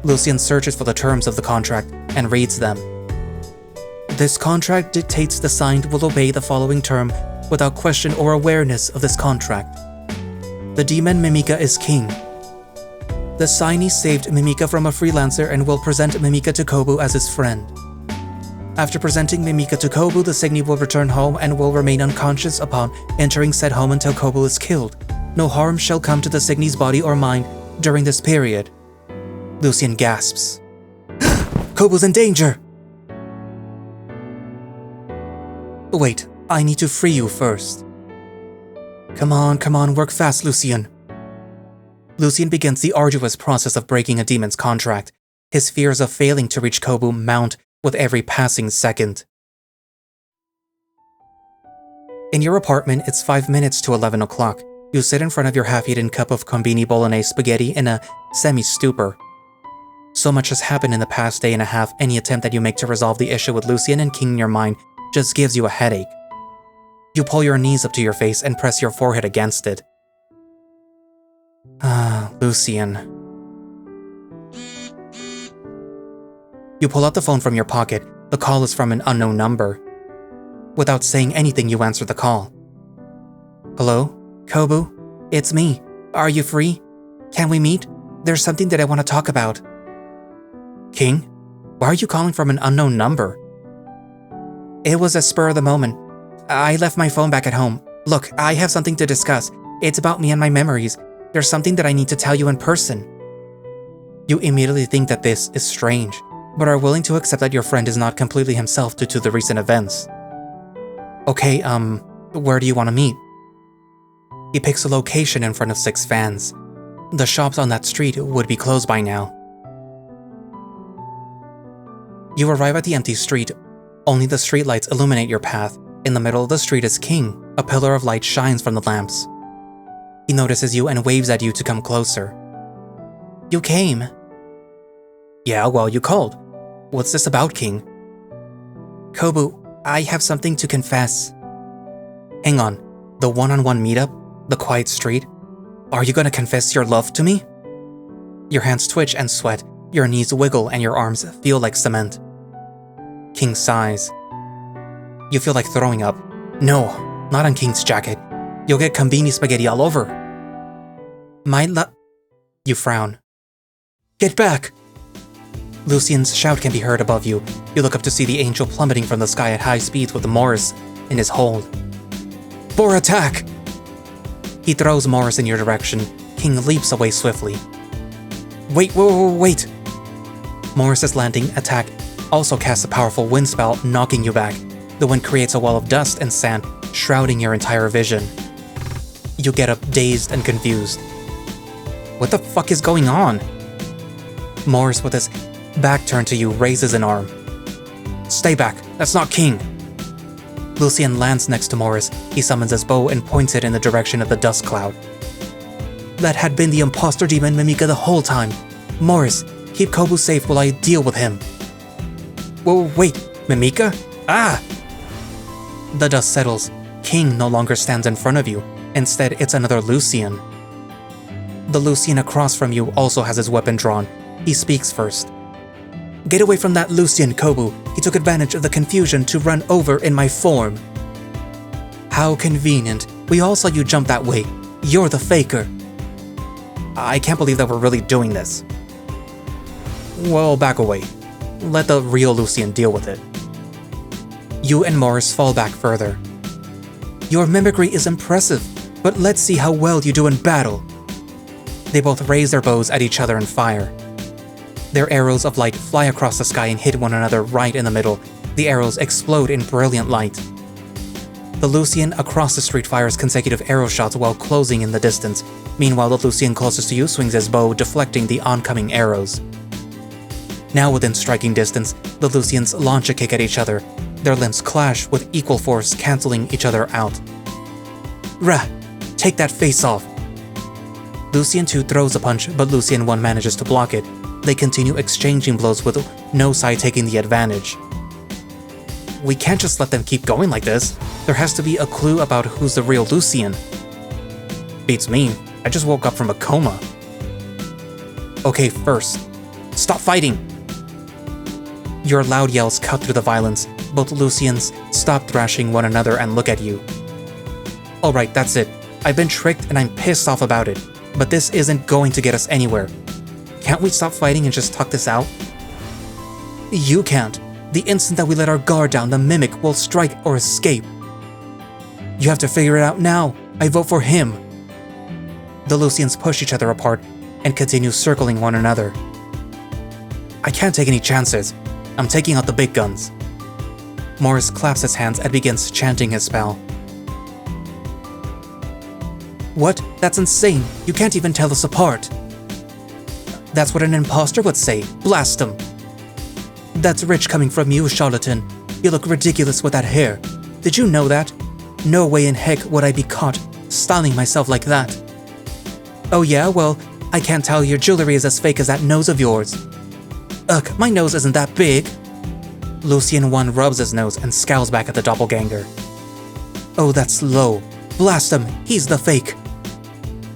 Lucian searches for the terms of the contract and reads them. This contract dictates the signed will obey the following term without question or awareness of this contract. The demon Mimica is king. The signee saved Mimica from a freelancer and will present Mimica to Koba as his friend. After presenting Mimica to Koba, the signee will return home and will remain unconscious upon entering said home until Koba is killed. No harm shall come to the signee's body or mind during this period. Lucian gasps. Koba's in danger! Wait, I need to free you first. Come on, work fast, Lucian. Lucian begins the arduous process of breaking a demon's contract. His fears of failing to reach Koba mount with every passing second. In your apartment, it's 5 minutes to 11 o'clock. You sit in front of your half-eaten cup of combini bolognese spaghetti in a semi-stupor. So much has happened in the past day and a half, any attempt that you make to resolve the issue with Lucian and King in your mind just gives you a headache. You pull your knees up to your face and press your forehead against it. Lucian. You pull out the phone from your pocket. The call is from an unknown number. Without saying anything, you answer the call. Hello? Koba? It's me. Are you free? Can we meet? There's something that I want to talk about. King? Why are you calling from an unknown number? It was a spur of the moment. I left my phone back at home. Look, I have something to discuss. It's about me and my memories. There's something that I need to tell you in person. You immediately think that this is strange, but are willing to accept that your friend is not completely himself due to the recent events. Okay, where do you want to meet? He picks a location in front of 6 fans. The shops on that street would be closed by now. You arrive at the empty street. Only the streetlights illuminate your path. In the middle of the street is King. A pillar of light shines from the lamps. He notices you and waves at you to come closer. You came. Yeah, well, you called. What's this about, King? Koba, I have something to confess. Hang on, the one-on-one meetup? The quiet street? Are you gonna confess your love to me? Your hands twitch and sweat, your knees wiggle and your arms feel like cement. King sighs. You feel like throwing up. No, not on King's jacket. You'll get combini spaghetti all over. You frown. Get back! Lucian's shout can be heard above you. You look up to see the angel plummeting from the sky at high speeds with Morris in his hold. For attack! He throws Morris in your direction. King leaps away swiftly. Wait! Morris's landing attack also casts a powerful wind spell, knocking you back. The wind creates a wall of dust and sand, shrouding your entire vision. You get up dazed and confused. What the fuck is going on? Morris, with his back turned to you, raises an arm. Stay back, that's not King. Lucian lands next to Morris. He summons his bow and points it in the direction of the dust cloud. That had been the imposter demon Mimica the whole time. Morris, keep Kobu safe while I deal with him. Whoa, wait, Mimica? Ah! The dust settles. King no longer stands in front of you. Instead, it's another Lucian. The Lucian across from you also has his weapon drawn. He speaks first. Get away from that Lucian, Kobu. He took advantage of the confusion to run over in my form. How convenient. We all saw you jump that way. You're the faker. I can't believe that we're really doing this. Well, back away. Let the real Lucian deal with it. You and Morris fall back further. Your mimicry is impressive, but let's see how well you do in battle. They both raise their bows at each other and fire. Their arrows of light fly across the sky and hit one another right in the middle. The arrows explode in brilliant light. The Lucian across the street fires consecutive arrow shots while closing in the distance. Meanwhile, the Lucian closest to you swings his bow, deflecting the oncoming arrows. Now within striking distance, the Lucians launch a kick at each other. Their limbs clash with equal force, canceling each other out. Rah! Take that face off! Lucian 2 throws a punch, but Lucian 1 manages to block it. They continue exchanging blows with no side taking the advantage. We can't just let them keep going like this. There has to be a clue about who's the real Lucian. Beats me. I just woke up from a coma. Okay, first, stop fighting! Your loud yells cut through the violence. Both Lucians stop thrashing one another and look at you. Alright, that's it. I've been tricked and I'm pissed off about it. But this isn't going to get us anywhere. Can't we stop fighting and just talk this out? You can't. The instant that we let our guard down, the Mimic will strike or escape. You have to figure it out now. I vote for him. The Lucians push each other apart and continue circling one another. I can't take any chances. I'm taking out the big guns. Morris claps his hands and begins chanting his spell. What? That's insane. You can't even tell us apart. That's what an imposter would say. Blast him. That's rich coming from you, charlatan. You look ridiculous with that hair. Did you know that? No way in heck would I be caught styling myself like that. Oh yeah, well, I can't tell your jewelry is as fake as that nose of yours. Ugh, my nose isn't that big. Lucian 1 rubs his nose and scowls back at the doppelganger. Oh, that's low. Blast him, he's the fake.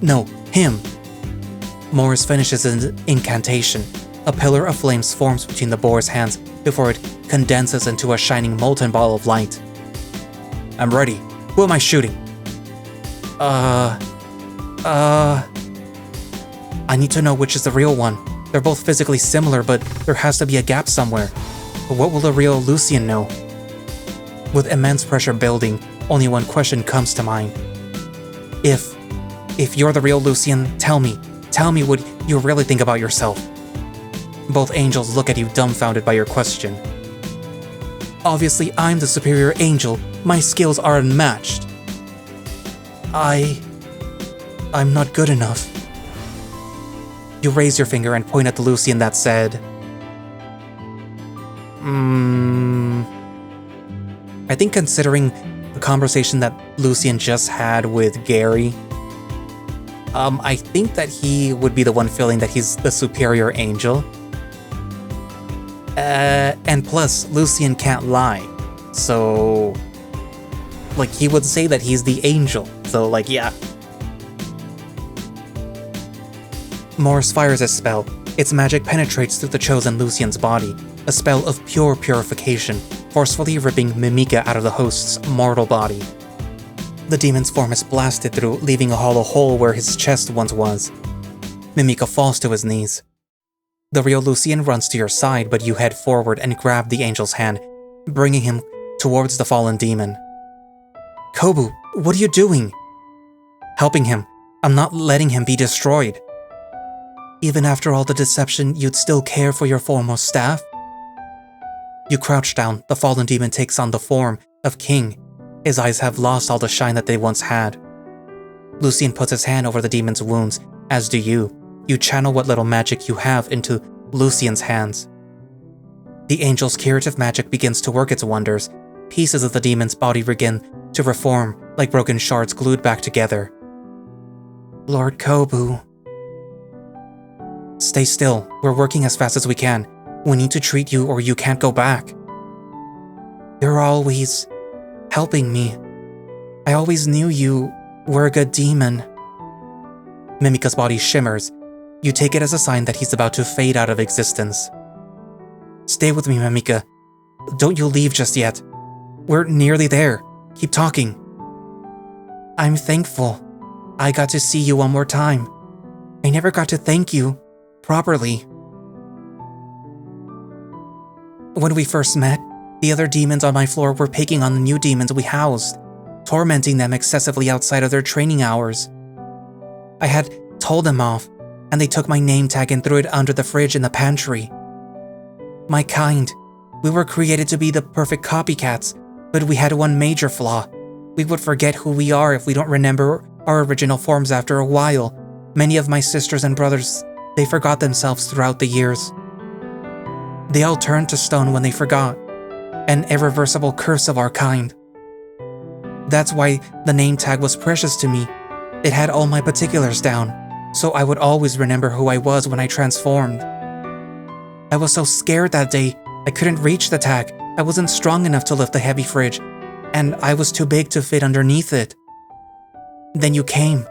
No, him. Morris finishes his incantation. A pillar of flames forms between the boar's hands before it condenses into a shining molten ball of light. I'm ready. Who am I shooting? I need to know which is the real one. They're both physically similar, but there has to be a gap somewhere. But what will the real Lucian know? With immense pressure building, only one question comes to mind. If you're the real Lucian, tell me what you really think about yourself. Both angels look at you dumbfounded by your question. Obviously, I'm the superior angel. My skills are unmatched. I'm not good enough. You raise your finger and point at the Lucian that said, I think considering the conversation that Lucian just had with Gary, I think that he would be the one feeling that he's the superior angel. And plus, Lucian can't lie. So, like, he would say that he's the angel. So, like, yeah. Morris fires his spell. Its magic penetrates through the chosen Lucian's body, a spell of pure purification, forcefully ripping Mimica out of the host's mortal body. The demon's form is blasted through, leaving a hollow hole where his chest once was. Mimica falls to his knees. The real Lucian runs to your side, but you head forward and grab the angel's hand, bringing him towards the fallen demon. Kobu, what are you doing? Helping him. I'm not letting him be destroyed. Even after all the deception, you'd still care for your foremost staff? You crouch down. The fallen demon takes on the form of King. His eyes have lost all the shine that they once had. Lucian puts his hand over the demon's wounds, as do you. You channel what little magic you have into Lucian's hands. The angel's curative magic begins to work its wonders. pieces of the demon's body begin to reform like broken shards glued back together. Lord Kobu. Stay still. We're working as fast as we can. We need to treat you or you can't go back. You're always helping me. I always knew you were a good demon. Mimica's body shimmers. You take it as a sign that he's about to fade out of existence. Stay with me, Mimica. Don't you leave just yet. We're nearly there. Keep talking. I'm thankful. I got to see you one more time. I never got to thank you properly. When we first met, the other demons on my floor were picking on the new demons we housed, tormenting them excessively outside of their training hours. I had told them off, and they took my name tag and threw it under the fridge in the pantry. My kind, we were created to be the perfect copycats, but we had one major flaw. We would forget who we are if we don't remember our original forms after a while. Many of my sisters and brothers, they forgot themselves throughout the years. They all turned to stone when they forgot, an irreversible curse of our kind. That's why the name tag was precious to me. It had all my particulars down, so I would always remember who I was when I transformed. I was so scared that day, I couldn't reach the tag. I wasn't strong enough to lift the heavy fridge, and I was too big to fit underneath it. Then you came.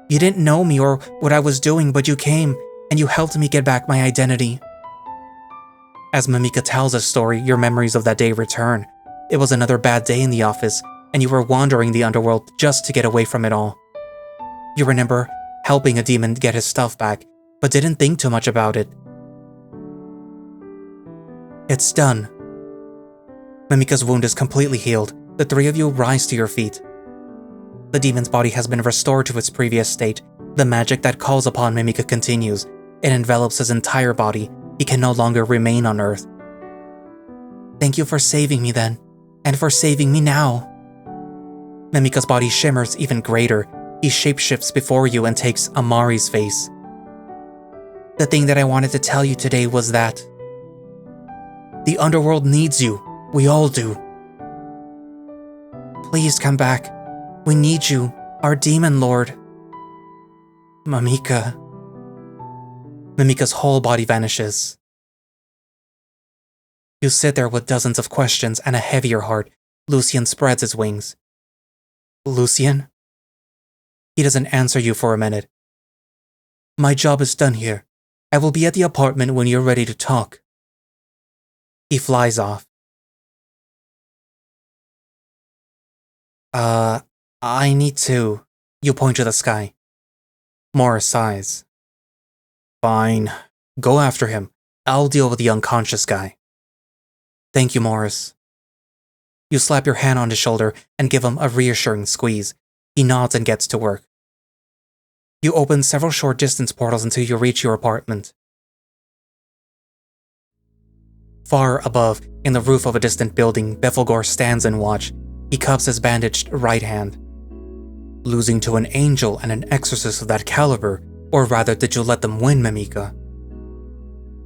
You didn't know me or what I was doing, but you came, and you helped me get back my identity. As Mimica tells a story, your memories of that day return. It was another bad day in the office, and you were wandering the underworld just to get away from it all. You remember helping a demon get his stuff back, but didn't think too much about it. It's done. Mimica's wound is completely healed. The three of you rise to your feet. The demon's body has been restored to its previous state. The magic that calls upon Mimica continues. It envelops his entire body. He can no longer remain on Earth. Thank you for saving me then, and for saving me now. Mimica's body shimmers even greater. He shapeshifts before you and takes Amari's face. The thing that I wanted to tell you today was that the Underworld needs you. We all do. Please come back. We need you, our demon lord. Mimica. Mimica's whole body vanishes. You sit there with dozens of questions and a heavier heart. Lucian spreads his wings. Lucian? He doesn't answer you for a minute. My job is done here. I will be at the apartment when you're ready to talk. He flies off. I need to... You point to the sky. Morris sighs. Fine. Go after him. I'll deal with the unconscious guy. Thank you, Morris. You slap your hand on his shoulder and give him a reassuring squeeze. He nods and gets to work. You open several short distance portals until you reach your apartment. Far above, in the roof of a distant building, Belphegor stands and watch. He cups his bandaged right hand. Losing to an angel and an exorcist of that caliber, or rather did you let them win, Mimica?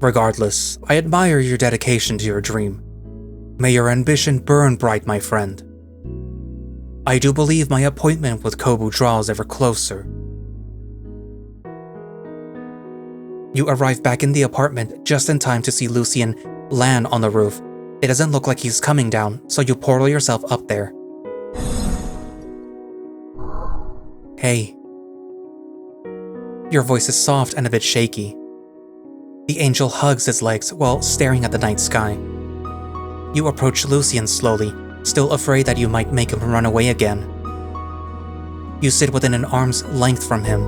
Regardless, I admire your dedication to your dream. May your ambition burn bright, my friend. I do believe my appointment with Kobu draws ever closer. You arrive back in the apartment just in time to see Lucian land on the roof. It doesn't look like he's coming down, so you portal yourself up there. Hey. Your voice is soft and a bit shaky. The angel hugs his legs while staring at the night sky. You approach Lucian slowly, still afraid that you might make him run away again. You sit within an arm's length from him.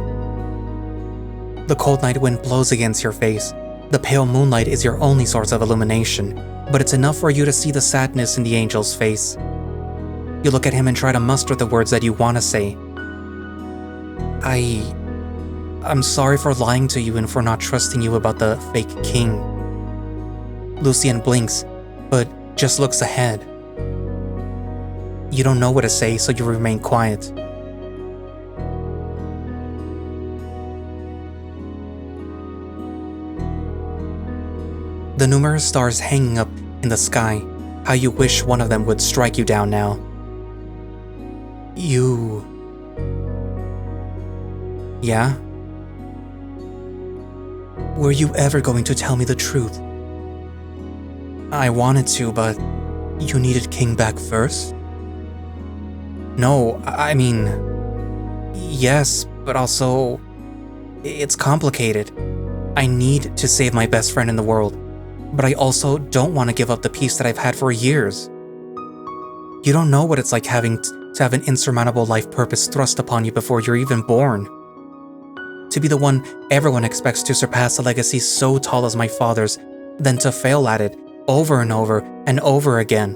The cold night wind blows against your face. The pale moonlight is your only source of illumination, but it's enough for you to see the sadness in the angel's face. You look at him and try to muster the words that you want to say. I'm sorry for lying to you and for not trusting you about the fake king. Lucian blinks, but just looks ahead. You don't know what to say, so you remain quiet. The numerous stars hanging up in the sky, how you wish one of them would strike you down now. You... Yeah? Were you ever going to tell me the truth? I wanted to, but you needed King back first? No, I mean... Yes, but also... It's complicated. I need to save my best friend in the world, but I also don't want to give up the peace that I've had for years. You don't know what it's like having to have an insurmountable life purpose thrust upon you before you're even born. To be the one everyone expects to surpass a legacy so tall as my father's, then to fail at it over and over and over again.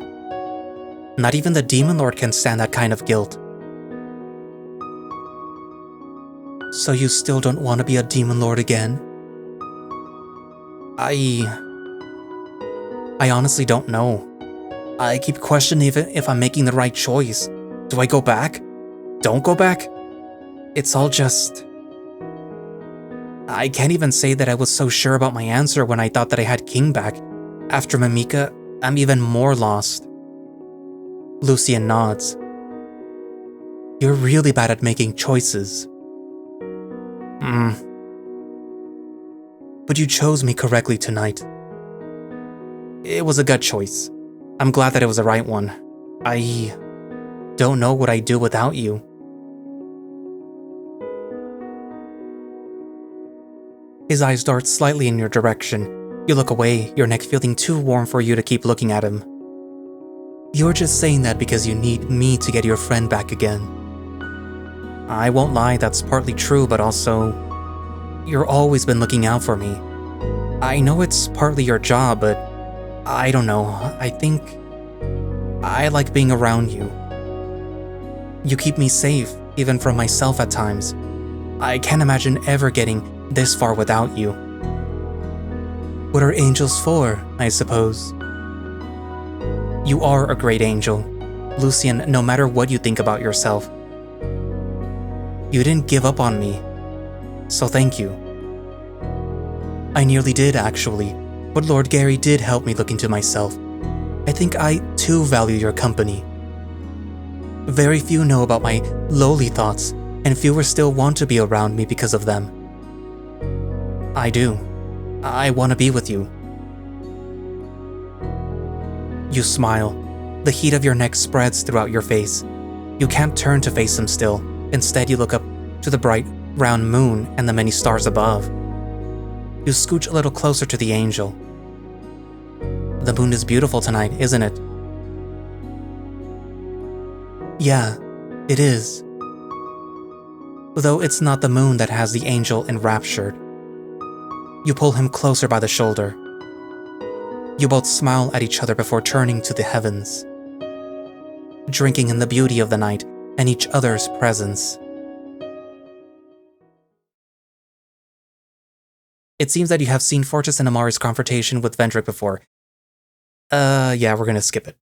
Not even the Demon Lord can stand that kind of guilt. So you still don't want to be a Demon Lord again? I honestly don't know. I keep questioning if I'm making the right choice. Do I go back? Don't go back? It's all just... I can't even say that I was so sure about my answer when I thought that I had King back. After Mimica, I'm even more lost. Lucian nods. You're really bad at making choices. But you chose me correctly tonight. It was a gut choice. I'm glad that it was the right one. I don't know what I'd do without you. His eyes dart slightly in your direction. You look away, your neck feeling too warm for you to keep looking at him. You're just saying that because you need me to get your friend back again. I won't lie, that's partly true, but also... You've always been looking out for me. I know it's partly your job, but... I don't know, I think... I like being around you. You keep me safe, even from myself at times. I can't imagine ever getting this far without you. What are angels for, I suppose? You are a great angel, Lucian, no matter what you think about yourself. You didn't give up on me, so thank you. I nearly did, actually, but Lord Gary did help me look into myself. I think I, too, value your company. Very few know about my lowly thoughts, and fewer still want to be around me because of them. I do. I want to be with you. You smile. The heat of your neck spreads throughout your face. You can't turn to face him still. Instead, you look up to the bright, round moon and the many stars above. You scooch a little closer to the angel. The moon is beautiful tonight, isn't it? Yeah, it is. Though it's not the moon that has the angel enraptured. You pull him closer by the shoulder. You both smile at each other before turning to the heavens, drinking in the beauty of the night and each other's presence. It seems that you have seen Fortis and Amari's confrontation with Vendrick before. Yeah, we're gonna skip it.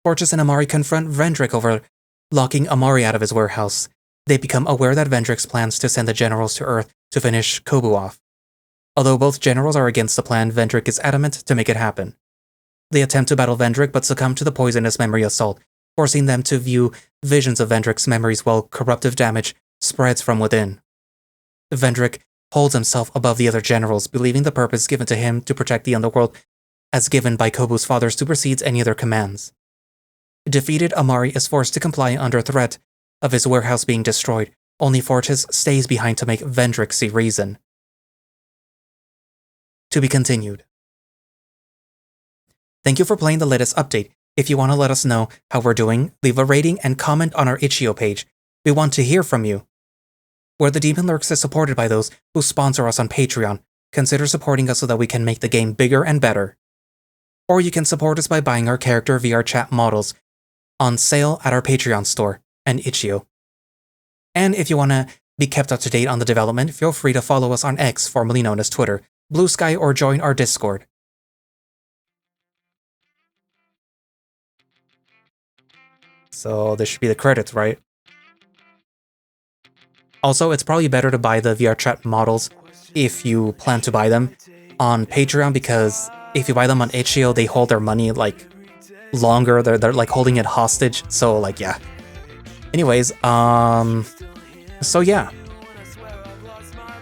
Fortis and Amari confront Vendrick over locking Amari out of his warehouse. They become aware that Vendrick's plans to send the generals to Earth to finish Koba off. Although both generals are against the plan, Vendrick is adamant to make it happen. They attempt to battle Vendrick but succumb to the poisonous memory assault, forcing them to view visions of Vendrick's memories while corruptive damage spreads from within. Vendrick holds himself above the other generals, believing the purpose given to him to protect the Underworld as given by Kobu's father supersedes any other commands. Defeated, Amari is forced to comply under threat of his warehouse being destroyed. Only Fortis stays behind to make Vendrick see reason. To be continued. Thank you for playing the latest update. If you want to let us know how we're doing, leave a rating and comment on our itch.io page. We want to hear from you. Where the Demon Lurks is supported by those who sponsor us on Patreon, consider supporting us so that we can make the game bigger and better. Or you can support us by buying our character VR chat models on sale at our Patreon store and itch.io. And if you want to be kept up to date on the development, feel free to follow us on X, formerly known as Twitter, Blue Sky, or join our Discord. So this should be the credits, right? Also, it's probably better to buy the VR chat models if you plan to buy them on Patreon because if you buy them on itch.io, they hold their money like longer. They're like holding it hostage. So like, yeah. Anyways, so yeah.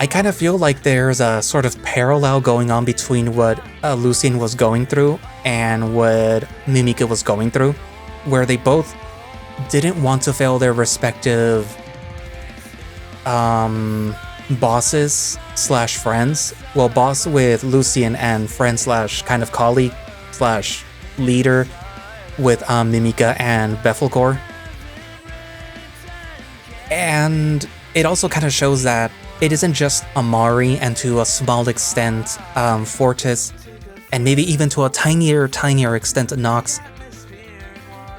I kind of feel like there's a sort of parallel going on between what Lucian was going through and what Mimica was going through, where they both didn't want to fail their respective bosses slash friends. Well, boss with Lucian and friend slash kind of colleague slash leader with Mimica and Bethelgor. And it also kind of shows that it isn't just Amari and to a small extent Fortis, and maybe even to a tinier extent Nox,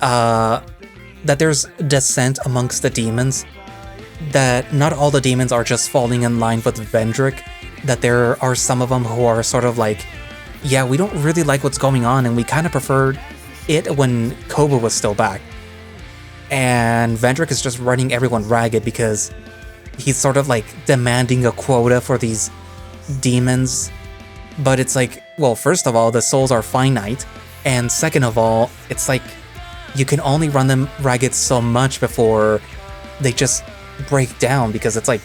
that there's dissent amongst the demons, that not all the demons are just falling in line with Vendrick, that there are some of them who are sort of like, yeah, we don't really like what's going on and we kind of preferred it when Koba was still back. And Vendrick is just running everyone ragged because he's sort of like demanding a quota for these demons. But it's like, well, first of all, the souls are finite. And second of all, it's like you can only run them ragged so much before they just break down, because it's like,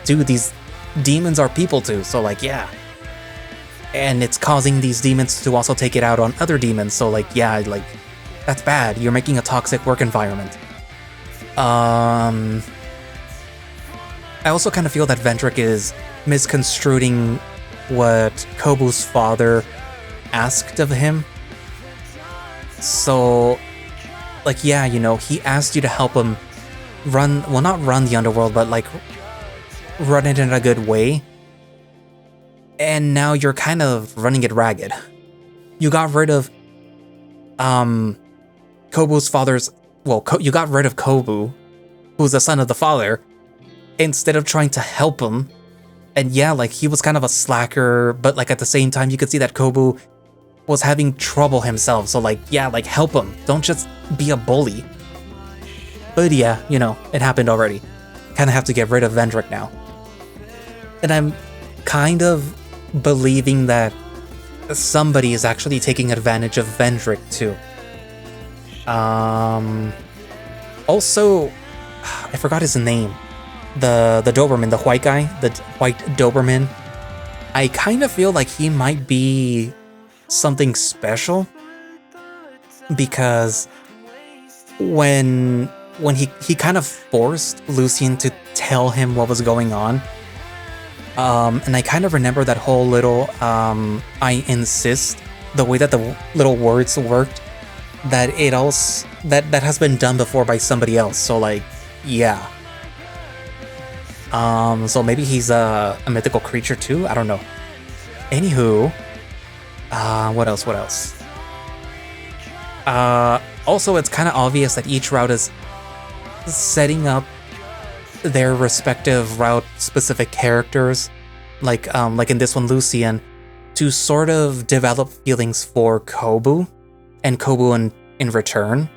dude, these demons are people too. So like, yeah. And it's causing these demons to also take it out on other demons. So like, yeah, like that's bad. You're making a toxic work environment. I also kind of feel that Vendrick is misconstruing what Kobu's father asked of him. So, like, yeah, you know, he asked you to help him run, well, not run the Underworld, but like run it in a good way. And now you're kind of running it ragged. You got rid of Kobu's father's, well, you got rid of Kobu, who's the son of the father, instead of trying to help him. And yeah, like he was kind of a slacker, but like at the same time you could see that Kobu was having trouble himself. So like, yeah, like help him. Don't just be a bully. But yeah, you know, it happened already. Kind of have to get rid of Vendrick now. And I'm kind of believing that somebody is actually taking advantage of Vendrick too. Also, I forgot his name. The Doberman, the white guy, the white Doberman. I kind of feel like he might be something special, because when he kind of forced Lucian to tell him what was going on. And I kind of remember that whole little I insist, the way that the little words worked, that it also that has been done before by somebody else. So like, yeah. So maybe he's a mythical creature too? I don't know. Anywho, what else? Also, it's kind of obvious that each route is setting up their respective route-specific characters, like in this one, Lucian, to sort of develop feelings for Kobu, and Kobu in return.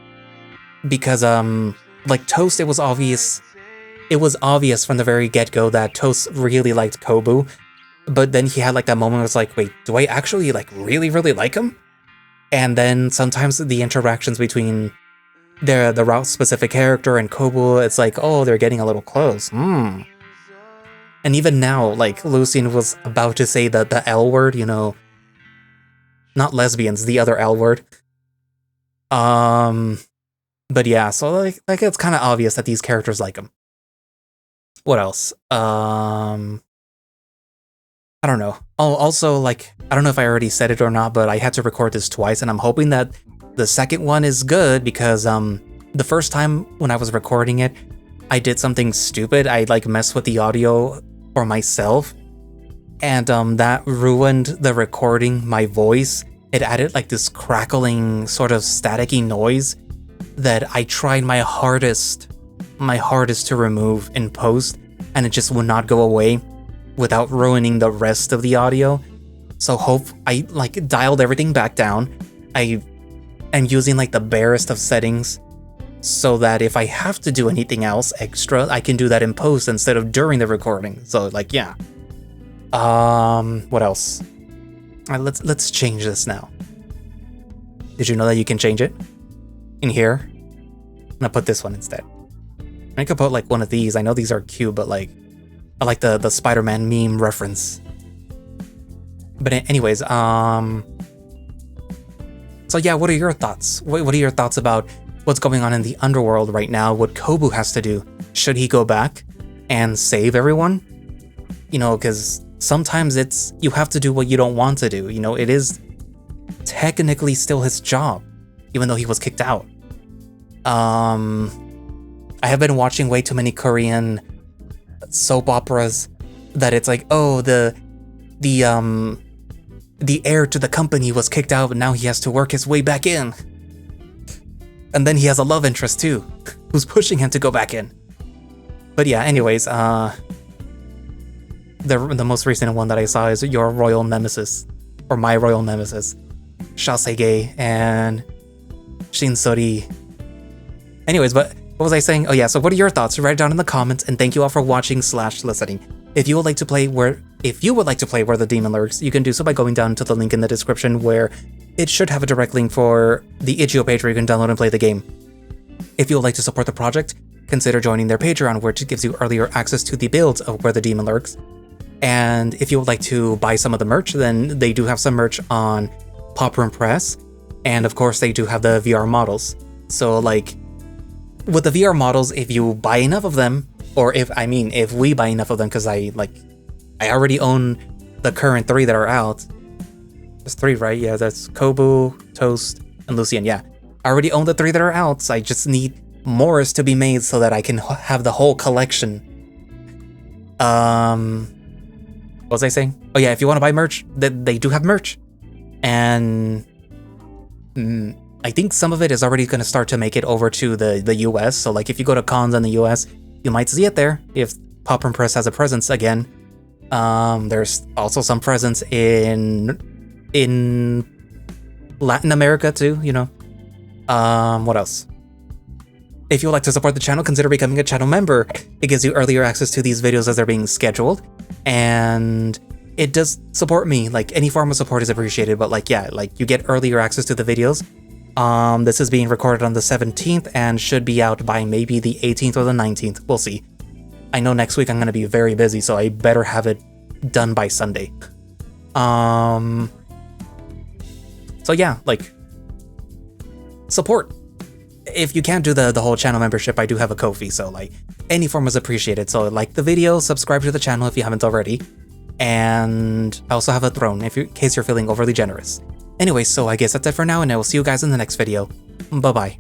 Because, like Toast, it was obvious from the very get-go that Toast really liked Kobu, but then he had like that moment where it's like, wait, do I actually like really like him? And then sometimes the interactions between the route-specific character and Kobu, it's like, oh, they're getting a little close. And even now, like, Lucian was about to say the L word, you know, not lesbians, the other L word. But yeah, so like it's kind of obvious that these characters like him. What else? I don't know. Oh, also, like, I don't know if I already said it or not, but I had to record this twice, and I'm hoping that the second one is good, because the first time when I was recording it, I did something stupid. I like messed with the audio for myself, and that ruined the recording, my voice. It added like this crackling sort of staticky noise that I tried my hardest to remove in post, and it just would not go away without ruining the rest of the audio. So I like dialed everything back down. I am using like the barest of settings, so that if I have to do anything else extra, I can do that in post instead of during the recording. So like, yeah. What else? let's change this now. Did you know that you can change it? In here? I'm gonna put this one instead. I could put like one of these. I know these are cute, but like, I like the Spider-Man meme reference. But anyways, so yeah, what are your thoughts? What are your thoughts about what's going on in the Underworld right now? What Koba has to do? Should he go back and save everyone? You know, because sometimes you have to do what you don't want to do. You know, it is technically still his job, even though he was kicked out. I have been watching way too many Korean soap operas that it's like, oh, the heir to the company was kicked out, but now he has to work his way back in. And then he has a love interest too, who's pushing him to go back in. But yeah, anyways, the most recent one that I saw is your royal nemesis, or my royal nemesis, Shasege and Shinsori. Anyways, but what was I saying? Oh yeah, so what are your thoughts? Write it down in the comments, and thank you all for watching/listening. If you would like to play Where the Demon Lurks, you can do so by going down to the link in the description, where it should have a direct link for the itch.io page where you can download and play the game. If you would like to support the project, consider joining their Patreon, which gives you earlier access to the builds of Where the Demon Lurks. And if you would like to buy some of the merch, then they do have some merch on Popper and Press, and of course they do have the VR models. So like, with the VR models, if you buy enough of them, or if we buy enough of them, because I already own the current 3 that are out. There's 3, right? Yeah, that's Kobu, Toast, and Lucian. Yeah, I already own the 3 that are out, so I just need more to be made so that I can have the whole collection. What was I saying? Oh yeah, if you want to buy merch, they do have merch. And I think some of it is already going to start to make it over to the US. So like, if you go to cons in the US, you might see it there if Popper and Press has a presence again. There's also some presence in Latin America too, you know. What else? If you would like to support the channel, consider becoming a channel member. It gives you earlier access to these videos as they're being scheduled, and it does support me. Like, any form of support is appreciated, but like, yeah, like, you get earlier access to the videos. This is being recorded on the 17th and should be out by maybe the 18th or the 19th. We'll see. I know next week I'm going to be very busy, so I better have it done by Sunday. So yeah, like, support. If you can't do the whole channel membership, I do have a Ko-fi, so like, any form is appreciated. So like the video, subscribe to the channel if you haven't already, and I also have a throne in case you're feeling overly generous. Anyway, so I guess that's it for now, and I will see you guys in the next video. Bye-bye.